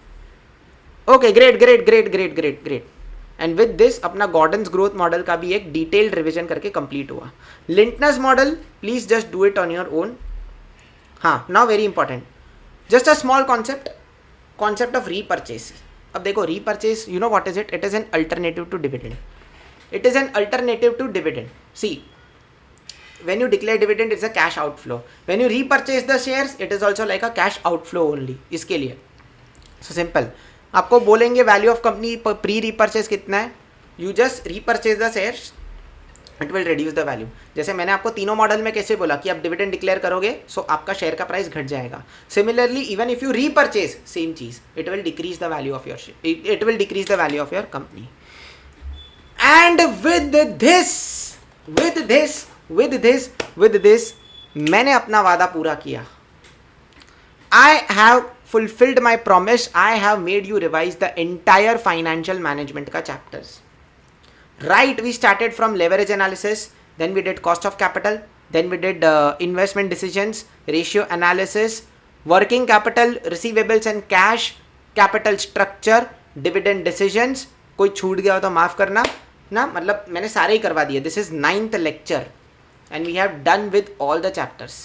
Okay, great great great great great great. And with this अपना गॉर्डन्स ग्रोथ मॉडल का भी एक डिटेल्ड रिविजन करके कंप्लीट हुआ. Lintner's model please just do it on your own. हाँ, now very important, just a small concept of repurchase. अब देखो repurchase, you know what is it? It is an alternative to dividend. It is an alternative to dividend. See, when you declare dividend, it's a cash outflow. When you repurchase the shares, it is also like a cash outflow only. इसके लिए so simple. आपको बोलेंगे value of company pre repurchase कितना है, you just repurchase the shares, it will reduce the value. जैसे मैंने आपको तीनों मॉडल में कैसे बोला कि आप डिविडेंड डिक्लेयर करोगे सो आपका शेयर का प्राइस घट जाएगा. Similarly even if you repurchase same चीज, it will decrease the value of your share, it will decrease the value of your company. And with this मैंने अपना वादा पूरा किया. I have fulfilled my promise. I have made you revise the entire financial management का chapters. Right, we started from leverage analysis, then we did cost of capital, then we did investment decisions, ratio analysis, working capital, receivables and cash, capital structure, dividend decisions. कोई छूट गया हो तो माफ़ करना ना, मतलब मैंने सारे ही करवा दिए. This is 9th lecture and we have done with all the chapters.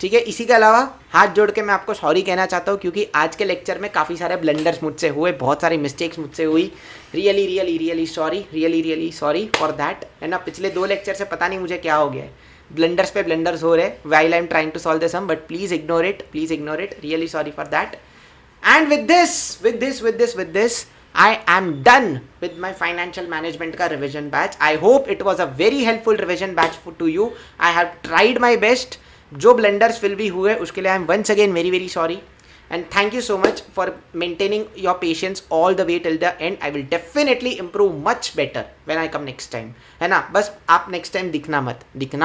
ठीक है। इसी के अलावा हाथ जोड़ के मैं आपको सॉरी कहना चाहता हूँ, क्योंकि आज के लेक्चर में काफ़ी सारे ब्लंडर्स मुझसे हुए, बहुत सारी मिस्टेक्स मुझसे हुई। रियली सॉरी फॉर दैट, है ना। पिछले 2 लेक्चर से पता नहीं मुझे क्या हो गया है, ब्लंडर्स पे ब्लंडर्स हो रहे while I am trying to solve the sum, but please ignore it, really sorry for that. And with this I am done with my financial management का revision batch. I hope it was a very helpful revision batch to you. I have tried my best. जो blunders fill भी हुए उसके लिए I am once again very sorry, and thank you so much for maintaining your patience all the way till the end. I will definitely improve much better when I come next time, है ना। बस आप next time दिखना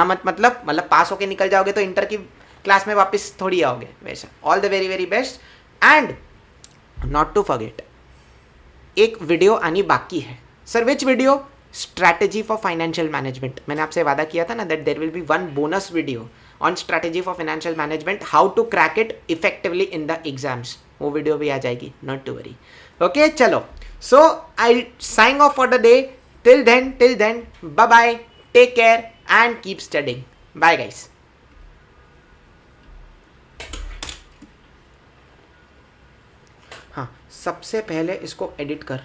मत मतलब पास होके निकल जाओगे तो इंटर की क्लास में वापस थोड़ी आओगे वैसा। All the very best, and not to forget एक वीडियो आनी बाकी है। Sir which video? Strategy for financial management. मैंने आपसे वादा किया था ना that there will be 1 bonus video on strategy for financial management, how to crack it effectively in the exams. वो वीडियो भी आ जाएगी, नॉट टू वरी। ओके चलो, so I sign off for the day. Till then bye bye, take care and keep studying. Bye guys. हाँ, सबसे पहले इसको एडिट कर।